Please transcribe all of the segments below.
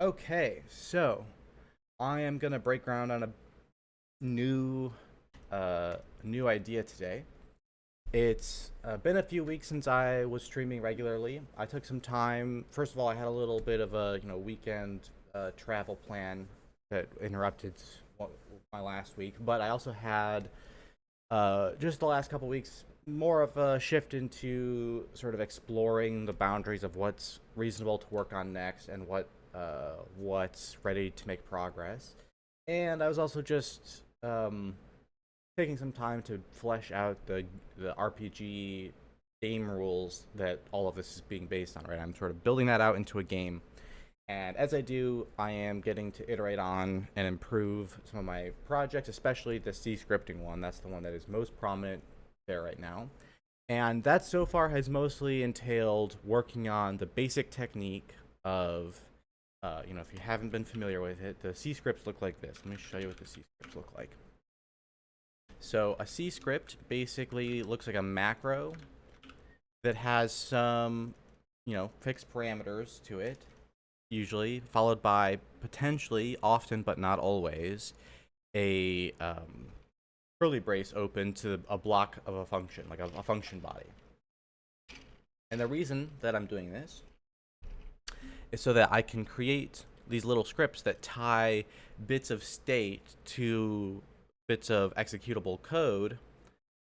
Okay, so I am gonna break ground on a new new idea today. It's been a few weeks since I was streaming regularly. I took some time. First of all, I had a little bit of a weekend travel plan that interrupted my last week, but I also had just the last couple weeks more of a shift into sort of exploring the boundaries of what's reasonable to work on next and what's ready to make progress. And I was also just taking some time to flesh out the RPG game rules that all of this is being based on. Right, I'm sort of building that out into a game, and as I do, I am getting to iterate on and improve some of my projects, especially the C scripting one. That's the one that is most prominent there right now. And that so far has mostly entailed working on the basic technique of, if you haven't been familiar with it, the C scripts look like this. Let me show you what the C scripts look like. So a C script basically looks like a macro that has some, fixed parameters to it, usually followed by potentially, often but not always, a curly brace open to a block of a function, like a function body. And the reason that I'm doing this is so that I can create these little scripts that tie bits of state to bits of executable code.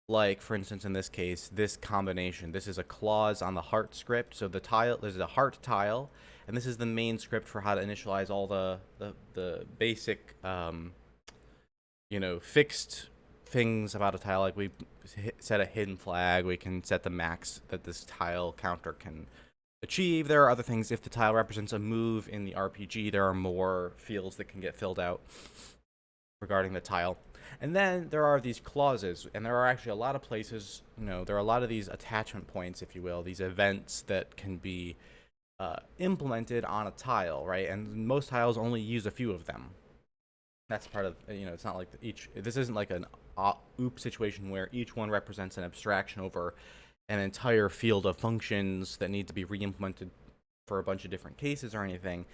Like, for instance, in this case, this combination. This is a clause on the heart script. So the tile, there's a heart tile, and this is the main script for how to initialize all the basic, fixed things about a tile. Like we set a hidden flag. We can set the max that this tile counter can achieve. There are other things. If the tile represents a move in the RPG, there are more fields that can get filled out regarding the tile. And then there are these clauses, and there are actually a lot of places, there are a lot of these attachment points, if you will, these events that can be implemented on a tile, right? And most tiles only use a few of them. That's part of, it's not like this isn't like an OOP situation where each one represents an abstraction over an entire field of functions that need to be re-implemented for a bunch of different cases or anything.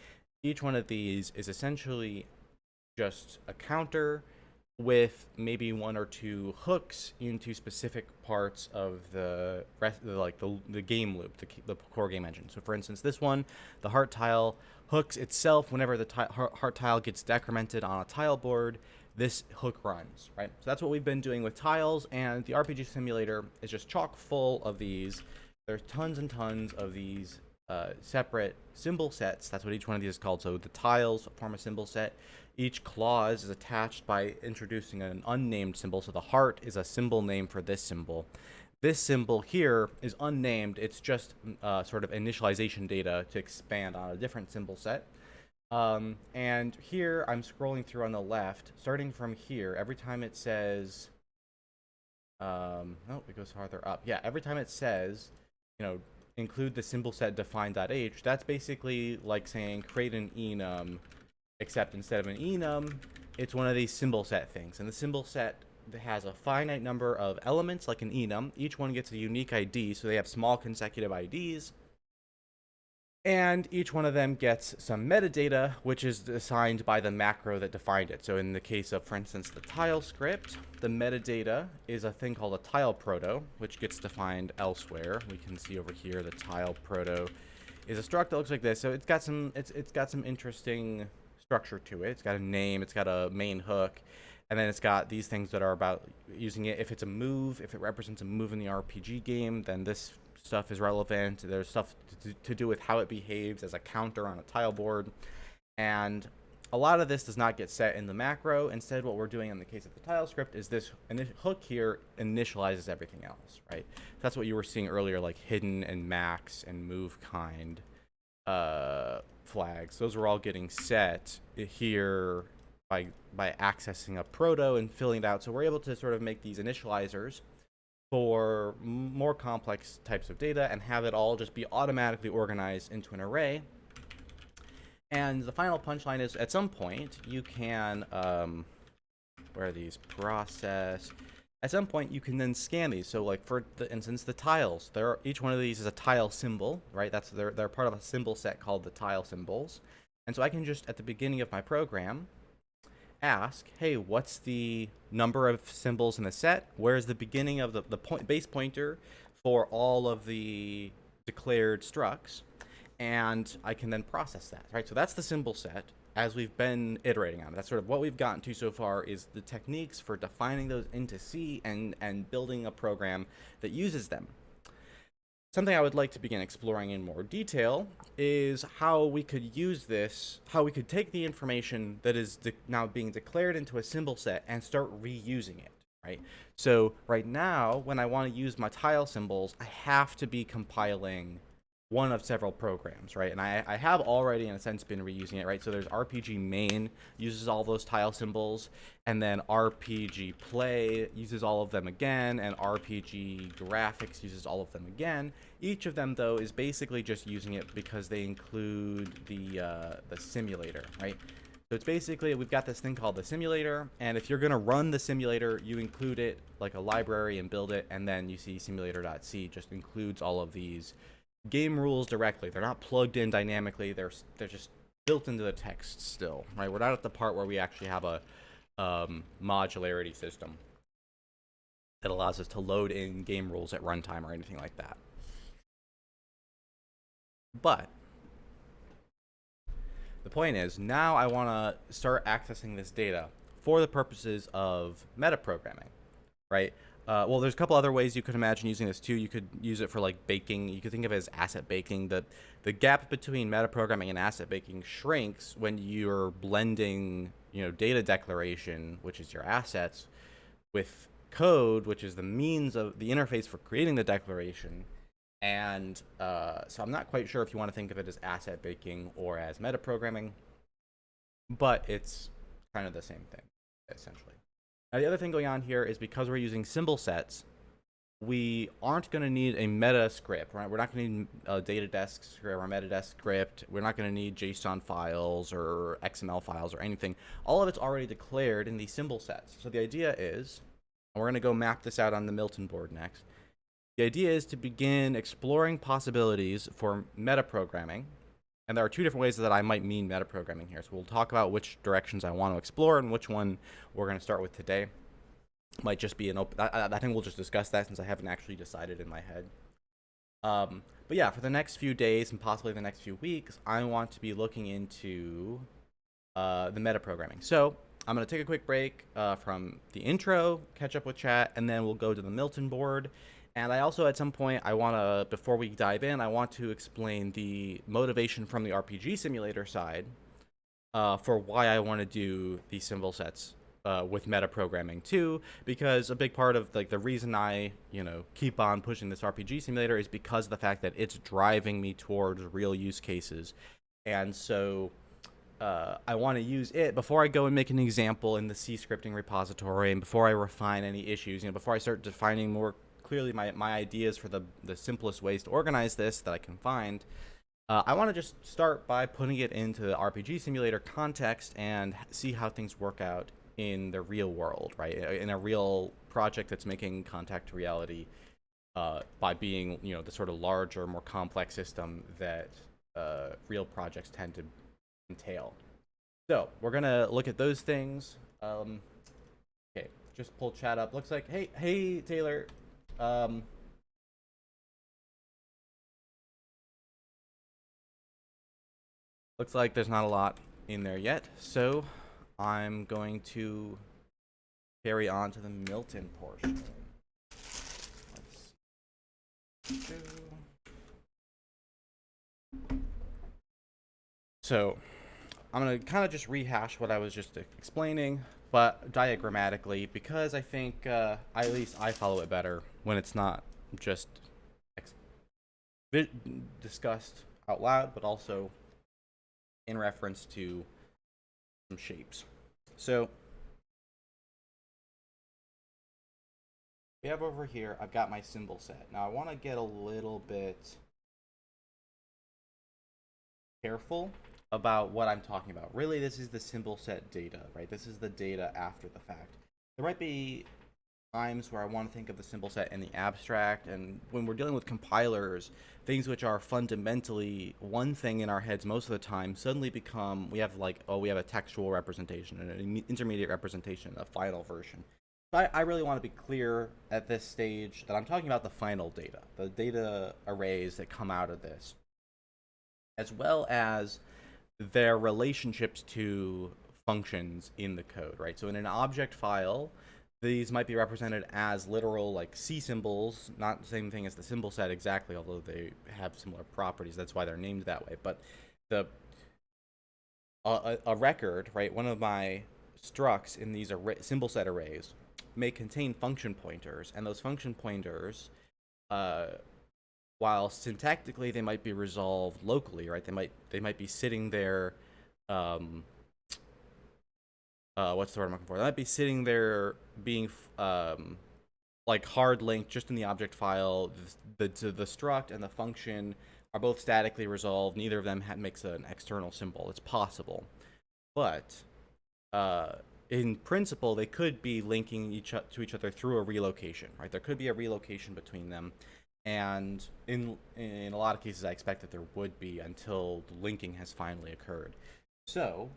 Each one of these is essentially just a counter with maybe one or two hooks into specific parts of the rest, the game loop, the core game engine. So, for instance, this one, the heart tile hooks itself whenever the heart tile gets decremented on a tile board. This hook runs, right? So that's what we've been doing with tiles, and the RPG simulator is just chock full of these. There's tons and tons of these separate symbol sets. That's what each one of these is called. So the tiles form a symbol set. Each clause is attached by introducing an unnamed symbol. So the heart is a symbol name for this symbol. This symbol here is unnamed. It's just sort of initialization data to expand on a different symbol set. And here I'm scrolling through on the left, starting from here. Every time it says, it goes farther up. Yeah, every time it says, include the symbol set define.h, that's basically like saying create an enum, except instead of an enum, it's one of these symbol set things. And the symbol set has a finite number of elements like an enum. Each one gets a unique ID, so they have small consecutive IDs. And each one of them gets some metadata, which is assigned by the macro that defined it. So in the case of, for instance, the tile script, the metadata is a thing called a tile proto, which gets defined elsewhere. We can see over here the tile proto is a struct that looks like this. So it's got some interesting structure to it. It's got a name, it's got a main hook, and then it's got these things that are about using it. If it's a move, if it represents a move in the RPG game, then this stuff is relevant. There's stuff to do with how it behaves as a counter on a tile board, and a lot of this does not get set in the macro. Instead, what we're doing in the case of the tile script is this hook here initializes everything else, right? That's what you were seeing earlier, like hidden and max and move kind flags. Those are all getting set here by accessing a proto and filling it out. So we're able to sort of make these initializers for more complex types of data and have it all just be automatically organized into an array. And the final punchline is, at some point, you can, where are these? Process. At some point, you can then scan these. So, like, for the instance, the tiles. Each one of these is a tile symbol, right? They're part of a symbol set called the tile symbols. And so I can just, at the beginning of my program, ask, hey, what's the number of symbols in the set? Where's the beginning of the base pointer for all of the declared structs? And I can then process that, right? So that's the symbol set as we've been iterating on it. That's sort of what we've gotten to so far, is the techniques for defining those into C and building a program that uses them. Something I would like to begin exploring in more detail is how we could use this, how we could take the information that is now being declared into a symbol set and start reusing it, right? So right now, when I want to use my tile symbols, I have to be compiling one of several programs, right? And I have already, in a sense, been reusing it, right? So there's RPG main, uses all those tile symbols, and then RPG play uses all of them again, and RPG graphics uses all of them again. Each of them, though, is basically just using it because they include the simulator, right? So it's basically, we've got this thing called the simulator, and if you're going to run the simulator, you include it like a library and build it, and then you see simulator.c just includes all of these game rules directly. They're not plugged in dynamically. They're just built into the text still, right? We're not at the part where we actually have a modularity system that allows us to load in game rules at runtime or anything like that. But the point is, now I want to start accessing this data for the purposes of metaprogramming, right? Well, there's a couple other ways you could imagine using this too. You could use it for like baking. You could think of it as asset baking. The gap between metaprogramming and asset baking shrinks when you're blending, data declaration, which is your assets, with code, which is the means of the interface for creating the declaration. And so I'm not quite sure if you want to think of it as asset baking or as metaprogramming, but it's kind of the same thing, essentially. Now, the other thing going on here is because we're using symbol sets, we aren't going to need a meta script, right? We're not going to need a data desk script or a metadesk script. We're not going to need JSON files or XML files or anything. All of it's already declared in these symbol sets. So the idea is, and we're going to go map this out on the Milton board next. The idea is to begin exploring possibilities for metaprogramming. And there are two different ways that I might mean metaprogramming here. So we'll talk about which directions I want to explore and which one we're going to start with today. Might just be an open... I think we'll just discuss that since I haven't actually decided in my head. But yeah, for the next few days and possibly the next few weeks, I want to be looking into the metaprogramming. So I'm going to take a quick break from the intro, catch up with chat, and then we'll go to the Milton board. And I also, at some point, before we dive in, I want to explain the motivation from the RPG simulator side for why I want to do these symbol sets with metaprogramming too, because a big part of the reason I, keep on pushing this RPG simulator is because of the fact that it's driving me towards real use cases. And so I want to use it before I go and make an example in the C scripting repository and before I refine any issues, before I start defining more clearly my ideas for the simplest ways to organize this that I can find. I want to just start by putting it into the RPG simulator context and see how things work out in the real world, right? In a real project that's making contact to reality by being, the sort of larger, more complex system that real projects tend to entail. So we're going to look at those things. Okay, just pull chat up. Looks like, hey, Taylor. Looks like there's not a lot in there yet, so I'm going to carry on to the Milton portion. So I'm going to kind of just rehash what I was just explaining, but diagrammatically, because I think at least I follow it better when it's not just discussed out loud, but also in reference to some shapes. So we have over here, I've got my symbol set. Now I want to get a little bit careful about what I'm talking about. Really, this is the symbol set data, right? This is the data after the fact. There might be times where I want to think of the symbol set in the abstract, and when we're dealing with compilers, things which are fundamentally one thing in our heads most of the time suddenly become, we have like, oh, we have a textual representation and an intermediate representation, a final version. So I really want to be clear at this stage that I'm talking about the final data, the data arrays that come out of this, as well as their relationships to functions in the code, right? So in an object file, these might be represented as literal like C symbols, not the same thing as the symbol set exactly, although they have similar properties. That's why they're named that way. But the a record, right? One of my structs in these symbol set arrays may contain function pointers, and those function pointers, while syntactically they might be resolved locally, right? They might be sitting there. What's the word I'm looking for? They might be sitting there being like hard linked just in the object file. The struct and the function are both statically resolved. Neither of them makes an external symbol. It's possible, but in principle, they could be linking to each other through a relocation, right? There could be a relocation between them, and in a lot of cases, I expect that there would be until the linking has finally occurred. So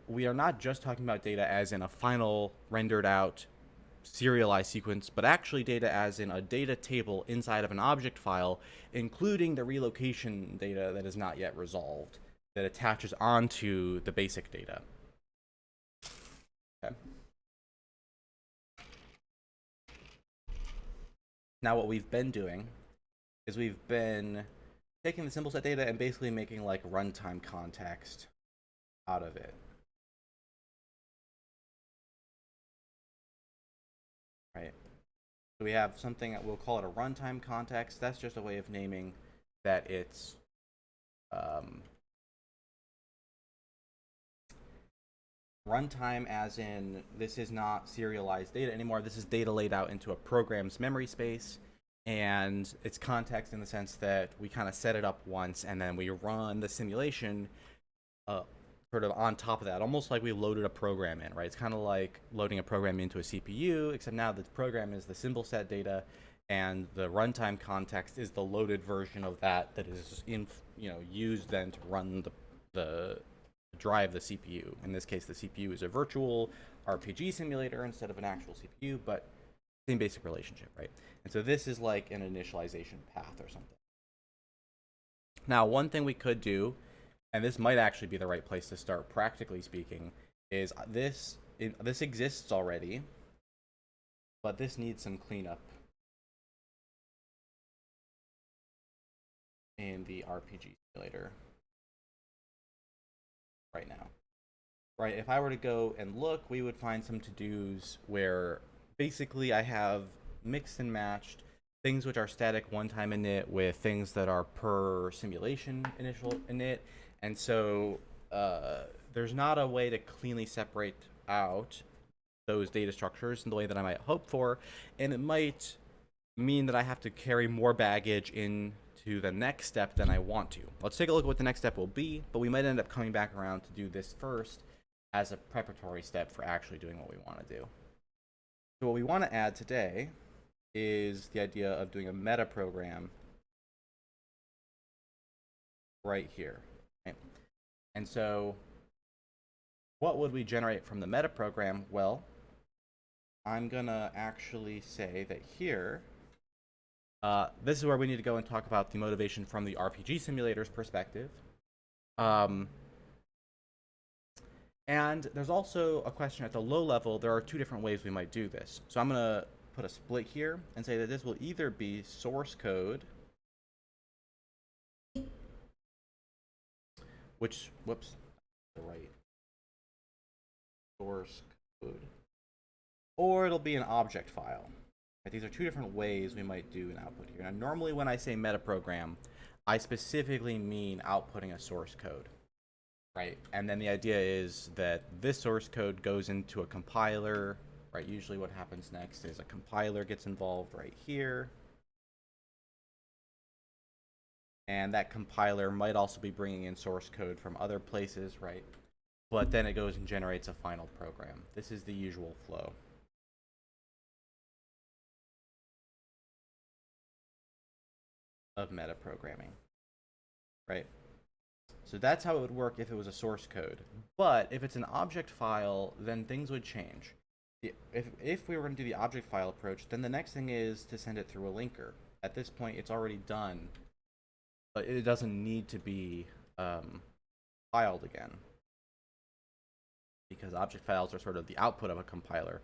we are not just talking about data as in a final rendered out serialized sequence, but actually data as in a data table inside of an object file, including the relocation data that is not yet resolved, that attaches onto the basic data. Okay. Now what we've been doing is we've been taking the symbol set data and basically making like runtime context out of it. Right. So we have something that we'll call it a runtime context. That's just a way of naming that it's runtime, as in this is not serialized data anymore. This is data laid out into a program's memory space, and it's context in the sense that we kind of set it up once and then we run the simulation sort of on top of that, almost like we loaded a program in, right? It's kind of like loading a program into a CPU, except now the program is the symbol set data, and the runtime context is the loaded version of that is used then to run the drive the CPU. In this case, the CPU is a virtual RPG simulator instead of an actual CPU, but same basic relationship, right? And so this is like an initialization path or something. Now, one thing we could do, and this might actually be the right place to start, practically speaking, is this exists already, but this needs some cleanup in the RPG simulator right now. Right, if I were to go and look, we would find some to-dos where basically I have mixed and matched things which are static one-time init with things that are per simulation initial init. And so there's not a way to cleanly separate out those data structures in the way that I might hope for, and it might mean that I have to carry more baggage into the next step than I want to. Let's take a look at what the next step will be, but we might end up coming back around to do this first as a preparatory step for actually doing what we want to do. So what we want to add today is the idea of doing a metaprogram right here. Right? And so what would we generate from the metaprogram? Well, I'm going to actually say that here, this is where we need to go and talk about the motivation from the RPG simulator's perspective. And there's also a question at the low level. There are two different ways we might do this. So I'm going to put a split here and say that this will either be source code, which, whoops, the right source code, or it'll be an object file. Right, these are two different ways we might do an output here. Now, normally when I say metaprogram, I specifically mean outputting a source code. Right, and then the idea is that this source code goes into a compiler, right? Usually what happens next is a compiler gets involved right here. And that compiler might also be bringing in source code from other places, right? But then it goes and generates a final program. This is the usual flow. of metaprogramming, right? So that's how it would work if it was a source code. But if it's an object file, then things would change. If we were going to do the object file approach, then the next thing is to send it through a linker. At this point, it's already done, but it doesn't need to be filed again, because object files are sort of the output of a compiler.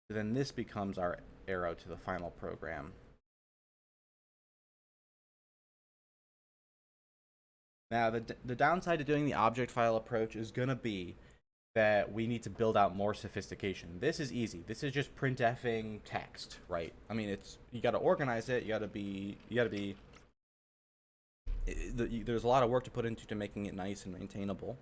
So then this becomes our arrow to the final program. Now, the downside to doing the object file approach is going to be that we need to build out more sophistication. This is easy. This is just printfing text, right? I mean, you got to organize it. There's a lot of work to put into making it nice and maintainable.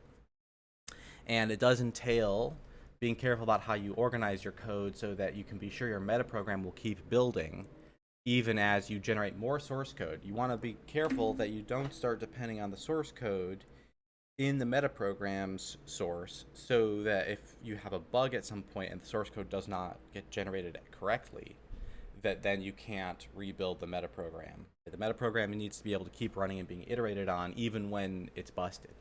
And it does entail being careful about how you organize your code so that you can be sure your metaprogram will keep building even as you generate more source code. You want to be careful that you don't start depending on the source code in the metaprogram's source, so that if you have a bug at some point and the source code does not get generated correctly, that then you can't rebuild the metaprogram. The metaprogram needs to be able to keep running and being iterated on even when it's busted.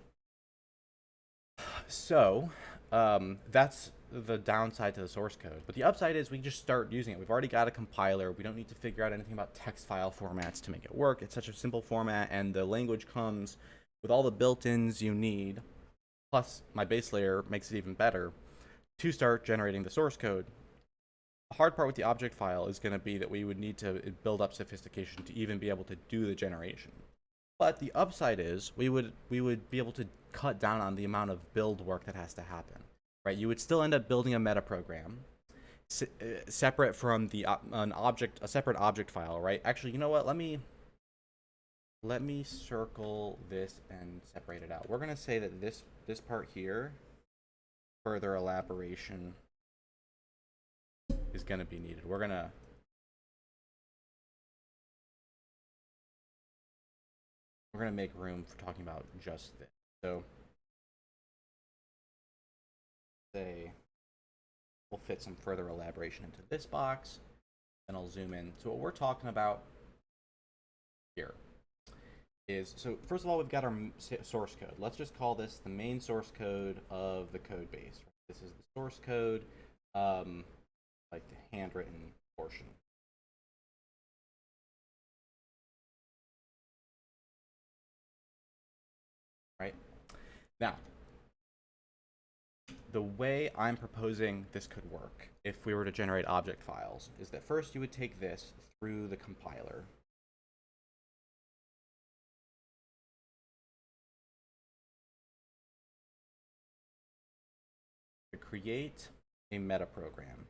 So that's the downside to the source code. But the upside is we just start using it. We've already got a compiler. We don't need to figure out anything about text file formats to make it work. It's such a simple format, and the language comes with all the built-ins you need. Plus, my base layer makes it even better to start generating the source code. The hard part with the object file is going to be that we would need to build up sophistication to even be able to do the generation. But the upside is we would be able to cut down on the amount of build work that has to happen, right? You would still end up building a metaprogram separate from a separate object file, right? Actually, you know what? Let me circle this and separate it out. We're gonna say that this part here, further elaboration is gonna be needed. We're gonna make room for talking about just this. So say we'll fit some further elaboration into this box, and I'll zoom in. So what we're talking about here is, so first of all, we've got our source code. Let's just call this the main source code of the code base. This is the source code, like the handwritten portion. Right? Now, the way I'm proposing this could work, if we were to generate object files, is that first you would take this through the compiler. To create a metaprogram.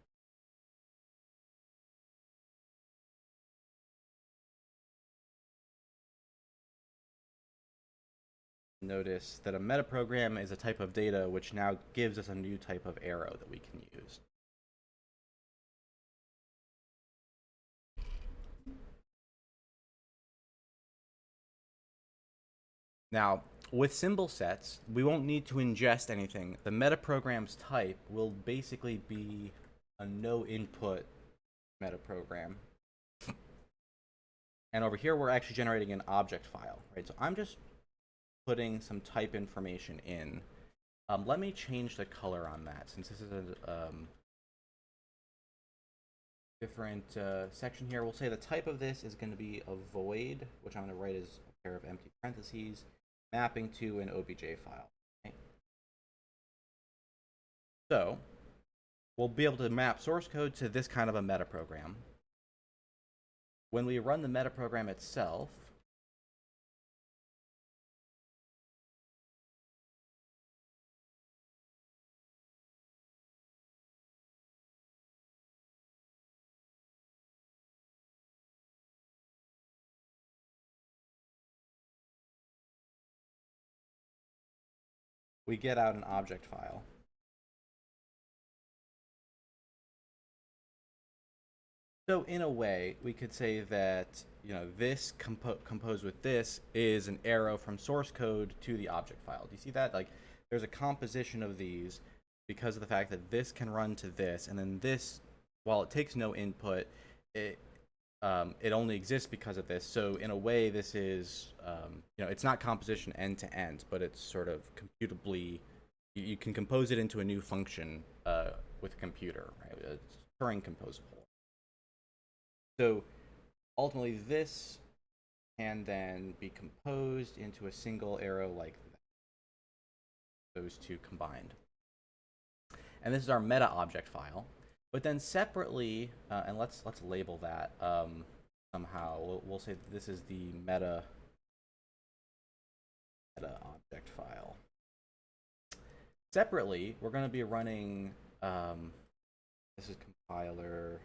Notice that a metaprogram is a type of data which now gives us a new type of arrow that we can use. Now, with symbol sets, we won't need to ingest anything. The metaprogram's type will basically be a no input metaprogram. And over here, we're actually generating an object file, right? So I'm just putting some type information in. Let me change the color on that, since this is a different section here. We'll say the type of this is going to be a void, which I'm going to write as a pair of empty parentheses, mapping to an obj file. Okay? So we'll be able to map source code to this kind of a metaprogram. When we run the metaprogram itself, we get out an object file. So in a way, we could say that, you know, this composed with this is an arrow from source code to the object file. Do you see that? Like, there's a composition of these because of the fact that this can run to this, and then this, while it takes no input, it only exists because of this. So in a way, this is, it's not composition end to end, but it's sort of computably, you can compose it into a new function with a computer, right? It's Turing composable. So ultimately, this can then be composed into a single arrow like those two combined. And this is our meta object file. But then separately, and let's label that somehow. We'll say that this is the meta object file. Separately, we're going to be running. This is compiler.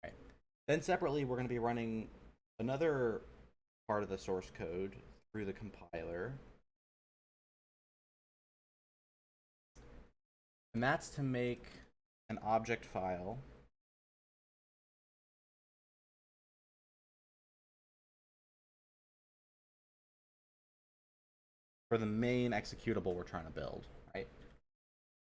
Right. Then separately, we're going to be running another part of the source code through the compiler. And that's to make an object file for the main executable we're trying to build, right?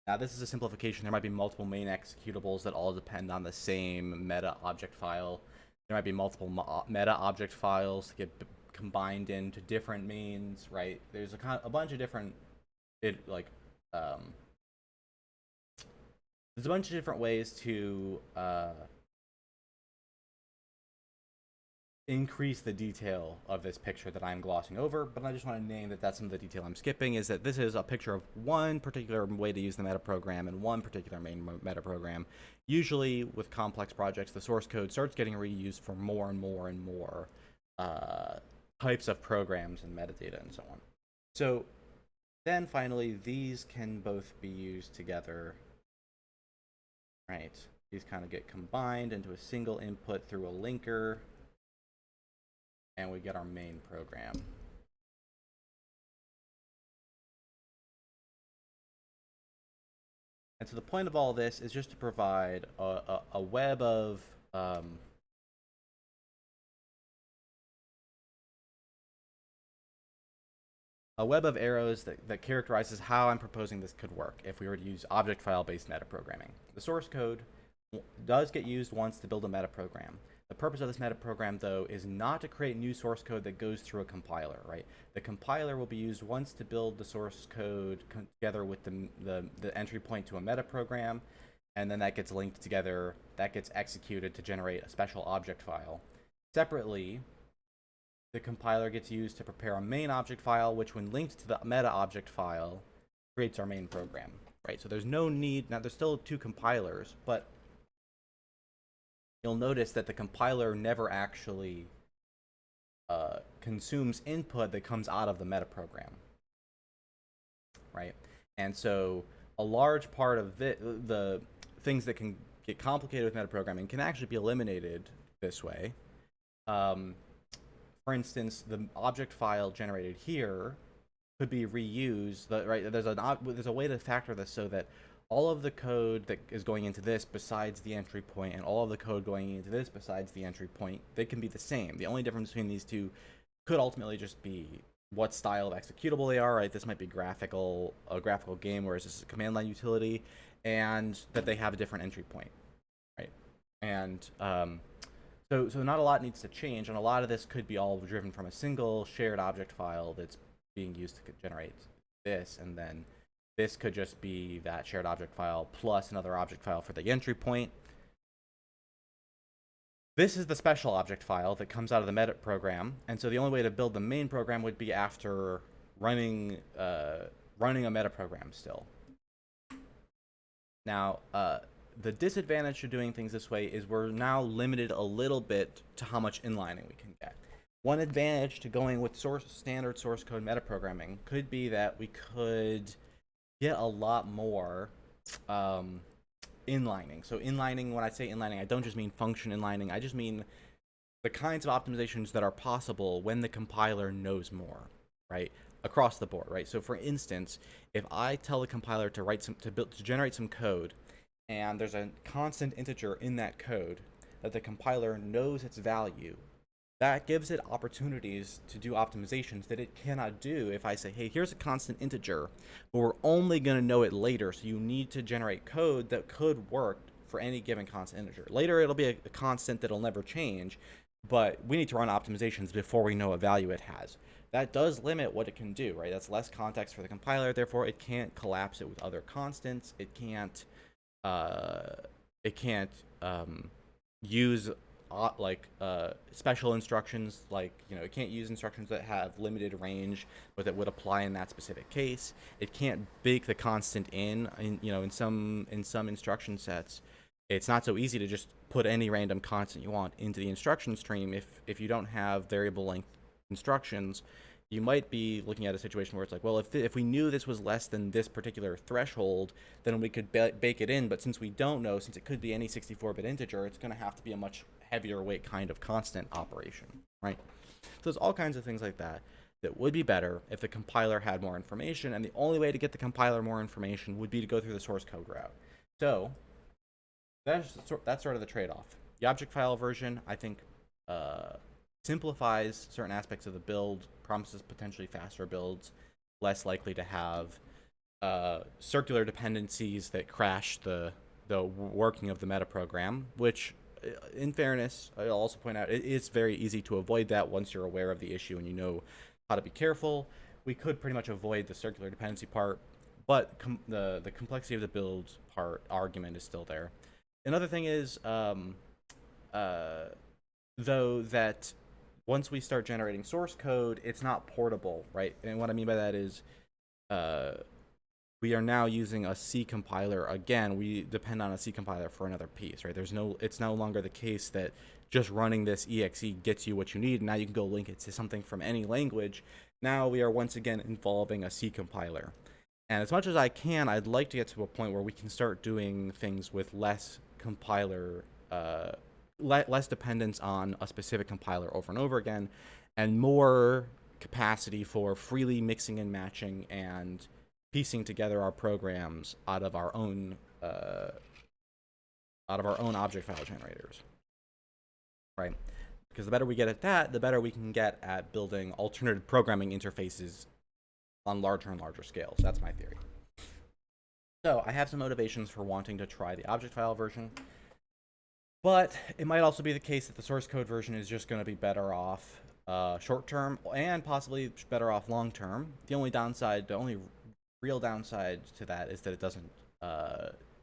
Now, this is a simplification. There might be multiple main executables that all depend on the same meta object file. There might be multiple meta object files that get combined into different mains, right? There's a bunch of different, there's a bunch of different ways to increase the detail of this picture that I'm glossing over, but I just want to name that that's some of the detail I'm skipping, is that this is a picture of one particular way to use the metaprogram and one particular main metaprogram. Usually with complex projects, the source code starts getting reused for more and more and more types of programs and metadata and so on. So then finally, these can both be used together. Right, these kind of get combined into a single input through a linker, and we get our main program. And so the point of all this is just to provide a web of arrows that characterizes how I'm proposing this could work if we were to use object file-based metaprogramming. The source code does get used once to build a metaprogram. The purpose of this metaprogram, though, is not to create new source code that goes through a compiler, right? The compiler will be used once to build the source code together with the entry point to a metaprogram, and then that gets linked together, that gets executed to generate a special object file. Separately, the compiler gets used to prepare a main object file, which when linked to the meta object file, creates our main program, right? So there's no need, now there's still two compilers, but you'll notice that the compiler never actually consumes input that comes out of the metaprogram, right? And so a large part of the things that can get complicated with metaprogramming can actually be eliminated this way. For instance, the object file generated here could be reused. Right? There's a way to factor this so that all of the code that is going into this besides the entry point, and all of the code going into this besides the entry point, they can be the same. The only difference between these two could ultimately just be what style of executable they are. Right? This might be a graphical game, whereas this is a command line utility, and that they have a different entry point, right? And So not a lot needs to change, and a lot of this could be all driven from a single shared object file that's being used to generate this, and then this could just be that shared object file plus another object file for the entry point. This is the special object file that comes out of the metaprogram, and so the only way to build the main program would be after running a metaprogram still. Now, the disadvantage to doing things this way is we're now limited a little bit to how much inlining we can get. One advantage to going with standard source code metaprogramming could be that we could get a lot more inlining. So inlining, when I say inlining, I don't just mean function inlining, I just mean the kinds of optimizations that are possible when the compiler knows more, right? Across the board, right? So for instance, if I tell the compiler to generate some code, and there's a constant integer in that code that the compiler knows its value, that gives it opportunities to do optimizations that it cannot do if I say, hey, here's a constant integer, but we're only going to know it later, so you need to generate code that could work for any given constant integer. Later, it'll be a constant that'll never change, but we need to run optimizations before we know what value it has. That does limit what it can do, right? That's less context for the compiler. Therefore, it can't collapse it with other constants. It can't use special instructions, like, it can't use instructions that have limited range, but that would apply in that specific case. It can't bake the constant in some instruction sets. It's not so easy to just put any random constant you want into the instruction stream. If you don't have variable length instructions, you might be looking at a situation where it's like, well, if we knew this was less than this particular threshold, then we could bake it in. But since we don't know, since it could be any 64-bit integer, it's going to have to be a much heavier weight kind of constant operation, right? So there's all kinds of things like that would be better if the compiler had more information, and the only way to get the compiler more information would be to go through the source code route. So that's sort of the trade-off. The object file version, I think, simplifies certain aspects of the build, promises potentially faster builds, less likely to have circular dependencies that crash the working of the metaprogram, which, in fairness, I'll also point out, it is very easy to avoid that once you're aware of the issue and you know how to be careful. We could pretty much avoid the circular dependency part, but the complexity of the build part argument is still there. Another thing is, though, that once we start generating source code, it's not portable, right? And what I mean by that is, we are now using a C compiler again. We depend on a C compiler for another piece, right? It's no longer the case that just running this exe gets you what you need, and now you can go link it to something from any language. Now we are once again involving a C compiler. And as much as I can, I'd like to get to a point where we can start doing things with less compiler, less dependence on a specific compiler over and over again, and more capacity for freely mixing and matching and piecing together our programs out of our own object file generators, right? Because the better we get at that, the better we can get at building alternative programming interfaces on larger and larger scales. That's my theory. So I have some motivations for wanting to try the object file version, but it might also be the case that the source code version is just going to be better off short term, and possibly better off long term. The only real downside to that is that it doesn't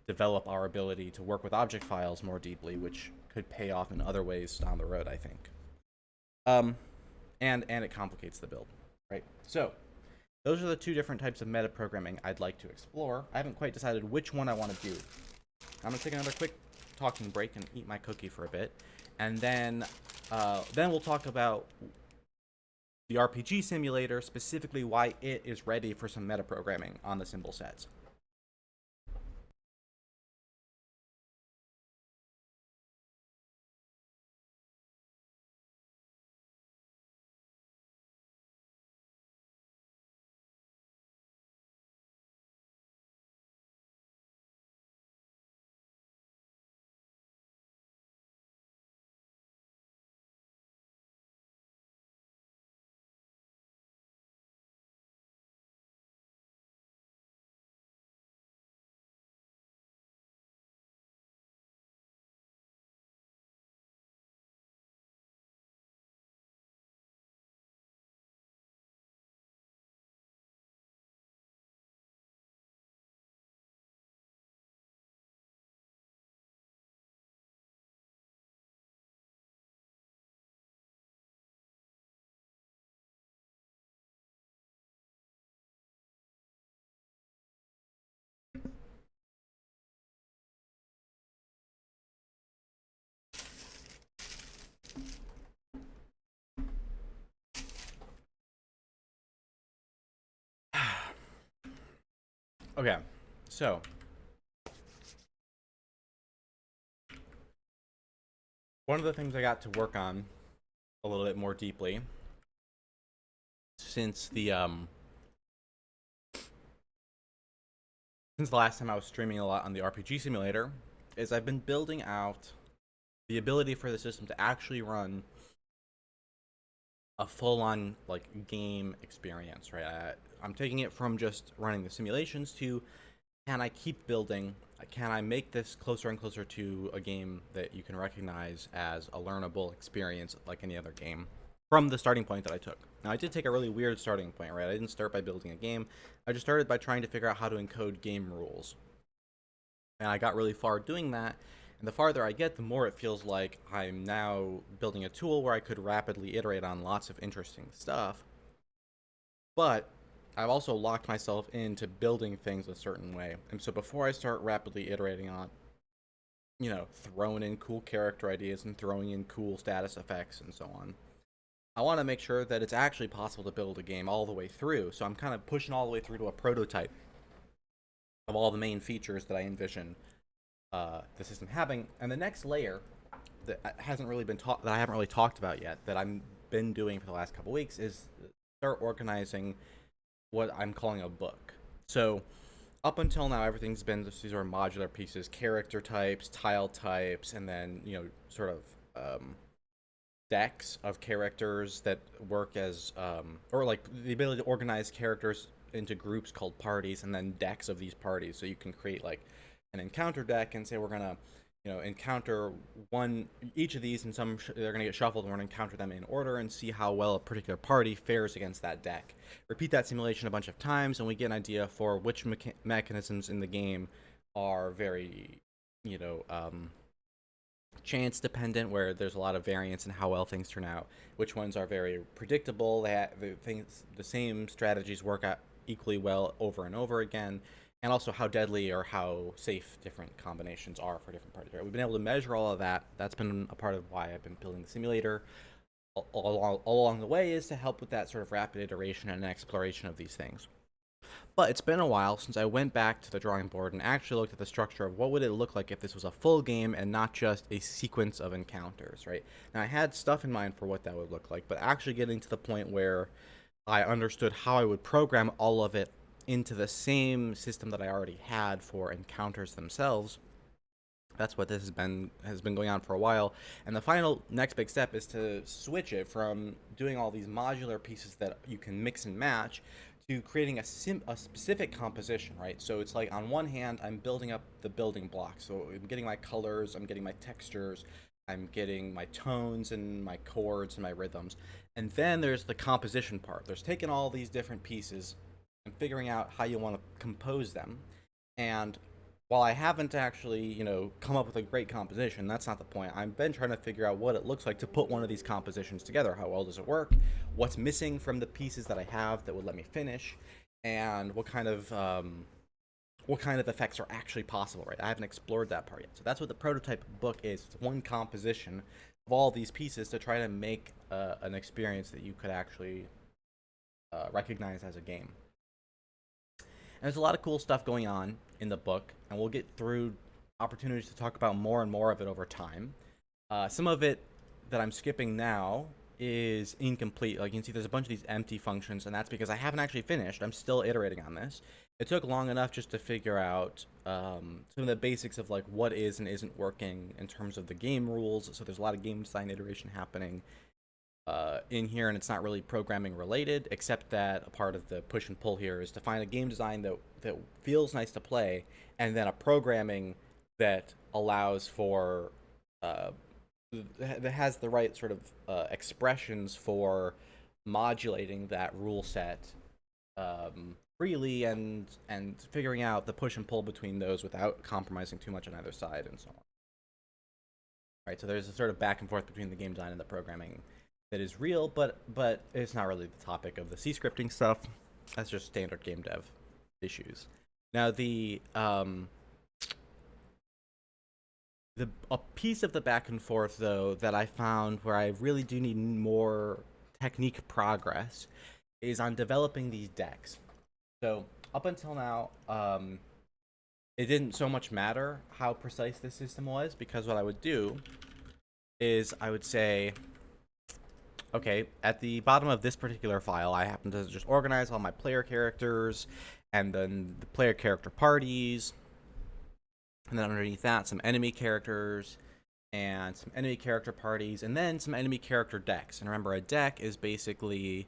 develop our ability to work with object files more deeply, which could pay off in other ways down the road, I think. And it complicates the build, right? So those are the two different types of metaprogramming I'd like to explore. I haven't quite decided which one I want to do. I'm gonna take another quick talking break and eat my cookie for a bit, and then we'll talk about the RPG simulator, specifically why it is ready for some metaprogramming on the symbol sets. Okay, so one of the things I got to work on a little bit more deeply since the last time I was streaming a lot on the RPG simulator is I've been building out the ability for the system to actually run a full-on game experience, right? I'm taking it from just running the simulations to can I keep building? Can I make this closer and closer to a game that you can recognize as a learnable experience like any other game from the starting point that I took? Now, I did take a really weird starting point, right? I didn't start by building a game. I just started by trying to figure out how to encode game rules. And I got really far doing that. And the farther I get, the more it feels like I'm now building a tool where I could rapidly iterate on lots of interesting stuff. But I've also locked myself into building things a certain way. And so before I start rapidly iterating on, throwing in cool character ideas and throwing in cool status effects and so on, I want to make sure that it's actually possible to build a game all the way through. So I'm kind of pushing all the way through to a prototype of all the main features that I envision the system having. And the next layer that hasn't really been that I haven't really talked about yet, that I've been doing for the last couple weeks, is start organizing what I'm calling a book. So up until now, everything's been these are modular pieces, character types, tile types, and then sort of decks of characters that work as or like the ability to organize characters into groups called parties, and then decks of these parties. So you can create like an encounter deck and say we're gonna encounter each of these, and they're gonna get shuffled, and we're gonna encounter them in order and see how well a particular party fares against that deck. Repeat that simulation a bunch of times, and we get an idea for which mechanisms in the game are very chance dependent, where there's a lot of variance in how well things turn out, which ones are very predictable, the same strategies work out equally well over and over again, and also how deadly or how safe different combinations are for different parties. Right? We've been able to measure all of that. That's been a part of why I've been building the simulator all along the way, is to help with that sort of rapid iteration and exploration of these things. But it's been a while since I went back to the drawing board and actually looked at the structure of what would it look like if this was a full game and not just a sequence of encounters, right? Now, I had stuff in mind for what that would look like, but actually getting to the point where I understood how I would program all of it into the same system that I already had for encounters themselves. That's what this has been going on for a while. And the final next big step is to switch it from doing all these modular pieces that you can mix and match to creating a specific composition, right? So it's like, on one hand, I'm building up the building blocks. So I'm getting my colors, I'm getting my textures, I'm getting my tones and my chords and my rhythms. And then there's the composition part. There's taking all these different pieces and figuring out how you want to compose them. And while I haven't actually, come up with a great composition, that's not the point. I've been trying to figure out what it looks like to put one of these compositions together. How well does it work? What's missing from the pieces that I have that would let me finish? And what kind of effects are actually possible, right? I haven't explored that part yet. So that's what the prototype book is. It's one composition of all these pieces to try to make an experience that you could actually recognize as a game. And there's a lot of cool stuff going on in the book, and we'll get through opportunities to talk about more and more of it over time. Some of it that I'm skipping now is incomplete. Like you can see, there's a bunch of these empty functions, and that's because I haven't actually finished. I'm still iterating on this. It took long enough just to figure out some of the basics of like what is and isn't working in terms of the game rules. So there's a lot of game design iteration happening in here, and it's not really programming related, except that a part of the push and pull here is to find a game design that feels nice to play, and then a programming that allows for that has the right sort of expressions for modulating that rule set freely, and figuring out the push and pull between those without compromising too much on either side, and so on. Right, so there's a sort of back and forth between the game design and the programming that is real, but it's not really the topic of the C scripting stuff. That's just standard game dev issues. Now a piece of the back and forth, though, that I found where I really do need more technique progress is on developing these decks. So up until now, it didn't so much matter how precise this system was, because what I would do is I would say, okay, at the bottom of this particular file, I happen to just organize all my player characters, and then the player character parties, and then underneath that, some enemy characters, and some enemy character parties, and then some enemy character decks. And remember, a deck is basically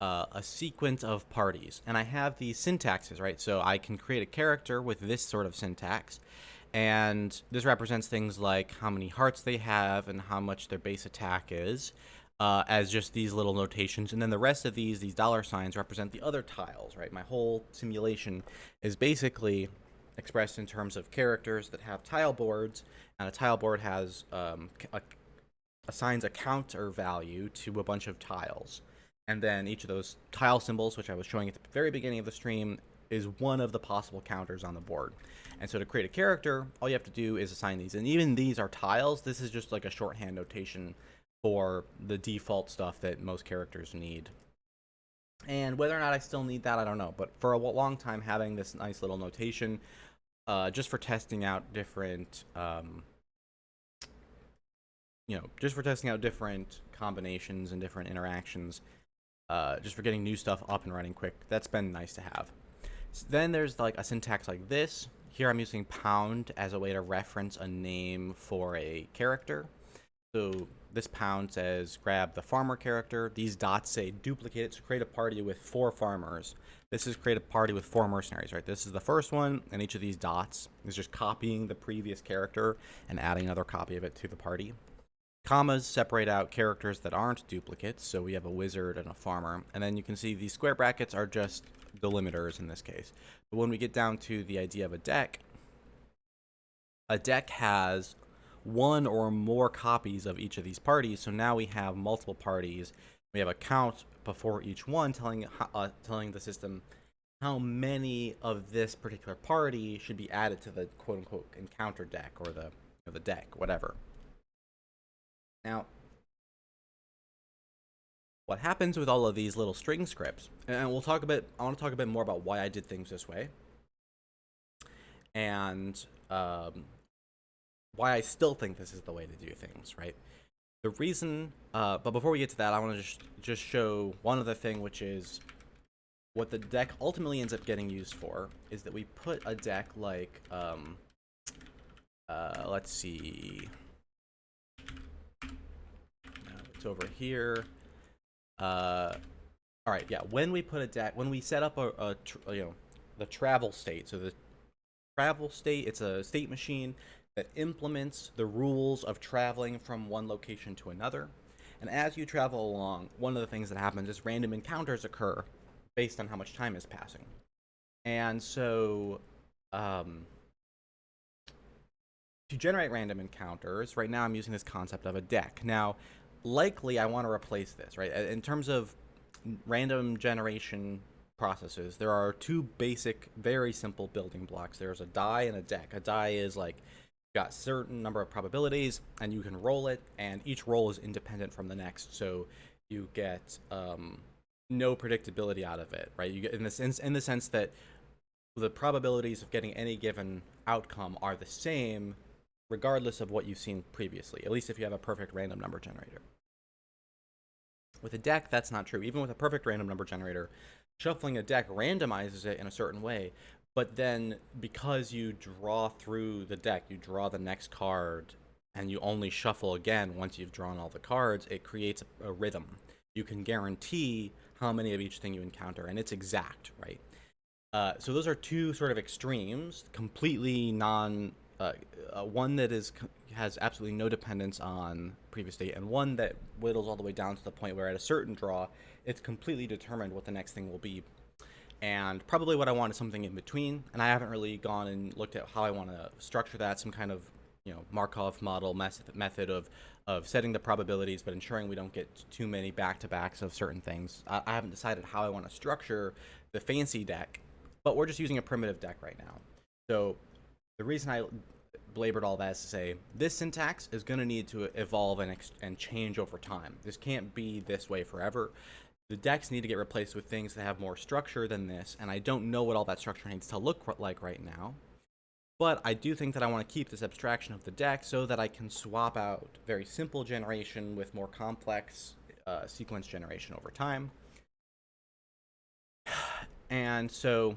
a sequence of parties, and I have these syntaxes, right? So I can create a character with this sort of syntax, and this represents things like how many hearts they have and how much their base attack is, as just these little notations. And then the rest of these dollar signs represent the other tiles, right? My whole simulation is basically expressed in terms of characters that have tile boards, and a tile board has assigns a counter value to a bunch of tiles. And then each of those tile symbols, which I was showing at the very beginning of the stream, is one of the possible counters on the board. And so to create a character, all you have to do is assign these. And even these are tiles. This is just like a shorthand notation for the default stuff that most characters need. And whether or not I still need that, I don't know. But for a long time, having this nice little notation, just for testing out different, just for testing out different combinations and different interactions, just for getting new stuff up and running quick, that's been nice to have. So then there's like a syntax like this. Here I'm using pound as a way to reference a name for a character. So this pound says grab the farmer character. These dots say duplicate it to create a party with 4 farmers. This is create a party with 4 mercenaries, right? This is the first one, and each of these dots is just copying the previous character and adding another copy of it to the party. Commas separate out characters that aren't duplicates, so we have a wizard and a farmer. And then you can see these square brackets are just delimiters in this case. But when we get down to the idea of a deck has one or more copies of each of these parties, so now we have multiple parties. We have a count before each one telling the system how many of this particular party should be added to the quote-unquote encounter deck, or the deck, whatever. Now, what happens with all of these little string scripts, and I want to talk a bit more about why I did things this way, and why I still think this is the way to do things, right? The reason, but before we get to that, I want to just show one other thing, which is what the deck ultimately ends up getting used for, is that we put a deck like, let's see, it's over here. All right, yeah. When we put a deck, when we set up the travel state. So the travel state, it's a state machine that implements the rules of traveling from one location to another. And as you travel along, one of the things that happens is random encounters occur based on how much time is passing. And so, to generate random encounters, right now I'm using this concept of a deck. Now, likely I want to replace this, right? In terms of random generation processes, there are 2 basic, very simple building blocks. There's a die and a deck. A die is like, got certain number of probabilities, and you can roll it, and each roll is independent from the next, so you get no predictability out of it, right? You get in the sense that the probabilities of getting any given outcome are the same regardless of what you've seen previously, at least if you have a perfect random number generator. With a deck, that's not true. Even with a perfect random number generator, shuffling a deck randomizes it in a certain way, but then because you draw through the deck, you draw the next card, and you only shuffle again once you've drawn all the cards, it creates a rhythm. You can guarantee how many of each thing you encounter, and it's exact, right? So those are 2 sort of extremes, completely one that has absolutely no dependence on previous state, and one that whittles all the way down to the point where at a certain draw, it's completely determined what the next thing will be. And probably what I want is something in between, and I haven't really gone and looked at how I want to structure that, some kind of Markov model method of setting the probabilities but ensuring we don't get too many back-to-backs of certain things. I haven't decided how I want to structure the fancy deck, but we're just using a primitive deck right now. So the reason I belabored all that is to say this syntax is going to need to evolve and change over time. This can't be this way forever. The decks need to get replaced with things that have more structure than this, and I don't know what all that structure needs to look like right now. But I do think that I want to keep this abstraction of the deck so that I can swap out very simple generation with more complex sequence generation over time. And so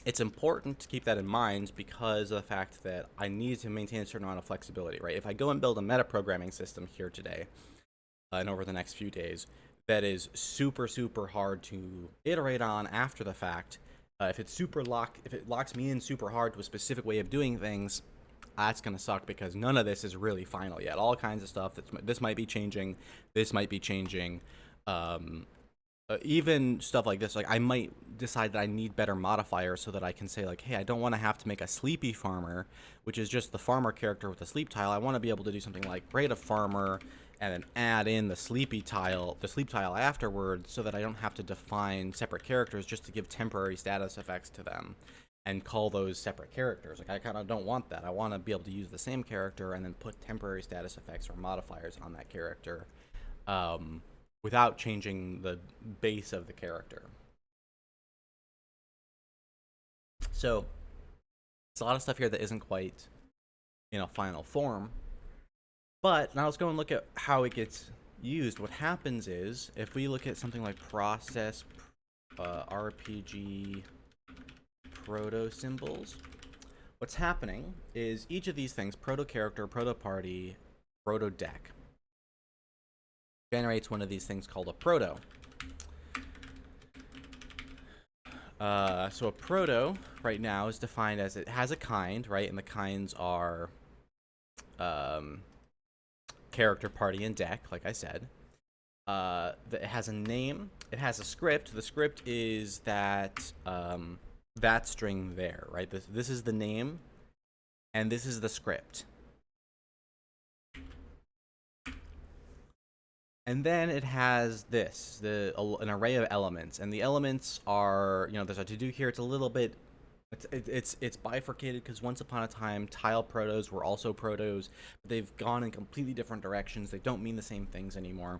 it's important to keep that in mind because of the fact that I need to maintain a certain amount of flexibility, right? If I go and build a metaprogramming system here today, and over the next few days, that is super hard to iterate on after the fact. If it locks me in super hard to a specific way of doing things, that's gonna suck because none of this is really final yet. All kinds of stuff this might be changing, this might be changing. Even stuff like this, like I might decide that I need better modifiers so that I can say like, hey, I don't want to have to make a sleepy farmer, which is just the farmer character with the sleep tile. I want to be able to do something like create a farmer and then add in the sleep tile afterwards, so that I don't have to define separate characters just to give temporary status effects to them and call those separate characters. Like I kind of don't want that. I want to be able to use the same character and then put temporary status effects or modifiers on that character. Without changing the base of the character. So it's a lot of stuff here that isn't quite, final form. But now let's go and look at how it gets used. What happens is, if we look at something like process RPG proto symbols, what's happening is each of these things, proto character, proto party, proto deck, generates one of these things called a proto. So a proto right now is defined as it has a kind, right? And the kinds are character, party, and deck, like I said. It has a name. It has a script. The script is that that string there, right? This is the name, and this is the script. And then it has an array of elements, and the elements are, there's a to-do here. It's a little bit, it's bifurcated because once upon a time, tile protos were also protos, but they've gone in completely different directions. They don't mean the same things anymore.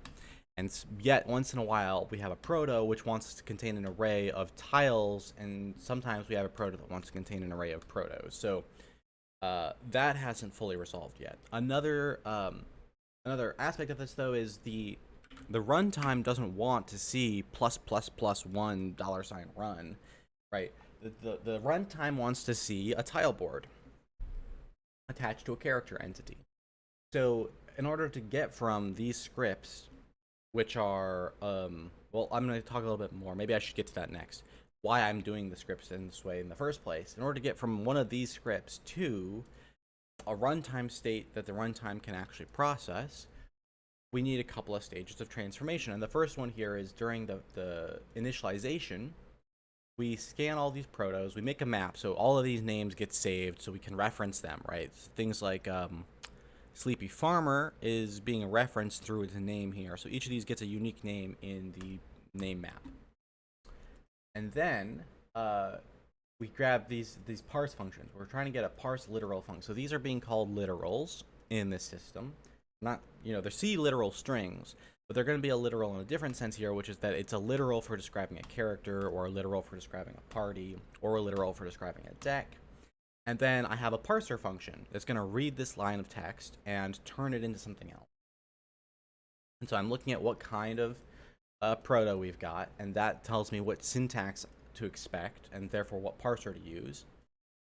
And yet, once in a while, we have a proto which wants to contain an array of tiles, and sometimes we have a proto that wants to contain an array of protos. So that hasn't fully resolved yet. Another aspect of this, though, is the runtime doesn't want to see +++1 $run, right? The runtime wants to see a tile board attached to a character entity. So in order to get from these scripts, which are well, I'm going to talk a little bit more. Maybe I should get to that next. Why I'm doing the scripts in this way in the first place. In order to get from one of these scripts to a runtime state that the runtime can actually process, we need a couple of stages of transformation. And the first one here is during the initialization, we scan all these protos, we make a map, so all of these names get saved so we can reference them, right? Things like Sleepy Farmer is being referenced through its name here, so each of these gets a unique name in the name map. And then we grab these parse functions. We're trying to get a parse literal function. So these are being called literals in this system. Not, they're C literal strings, but they're going to be a literal in a different sense here, which is that it's a literal for describing a character, or a literal for describing a party, or a literal for describing a deck. And then I have a parser function that's going to read this line of text and turn it into something else. And so I'm looking at what kind of proto we've got, and that tells me what syntax to expect, and therefore what parser to use.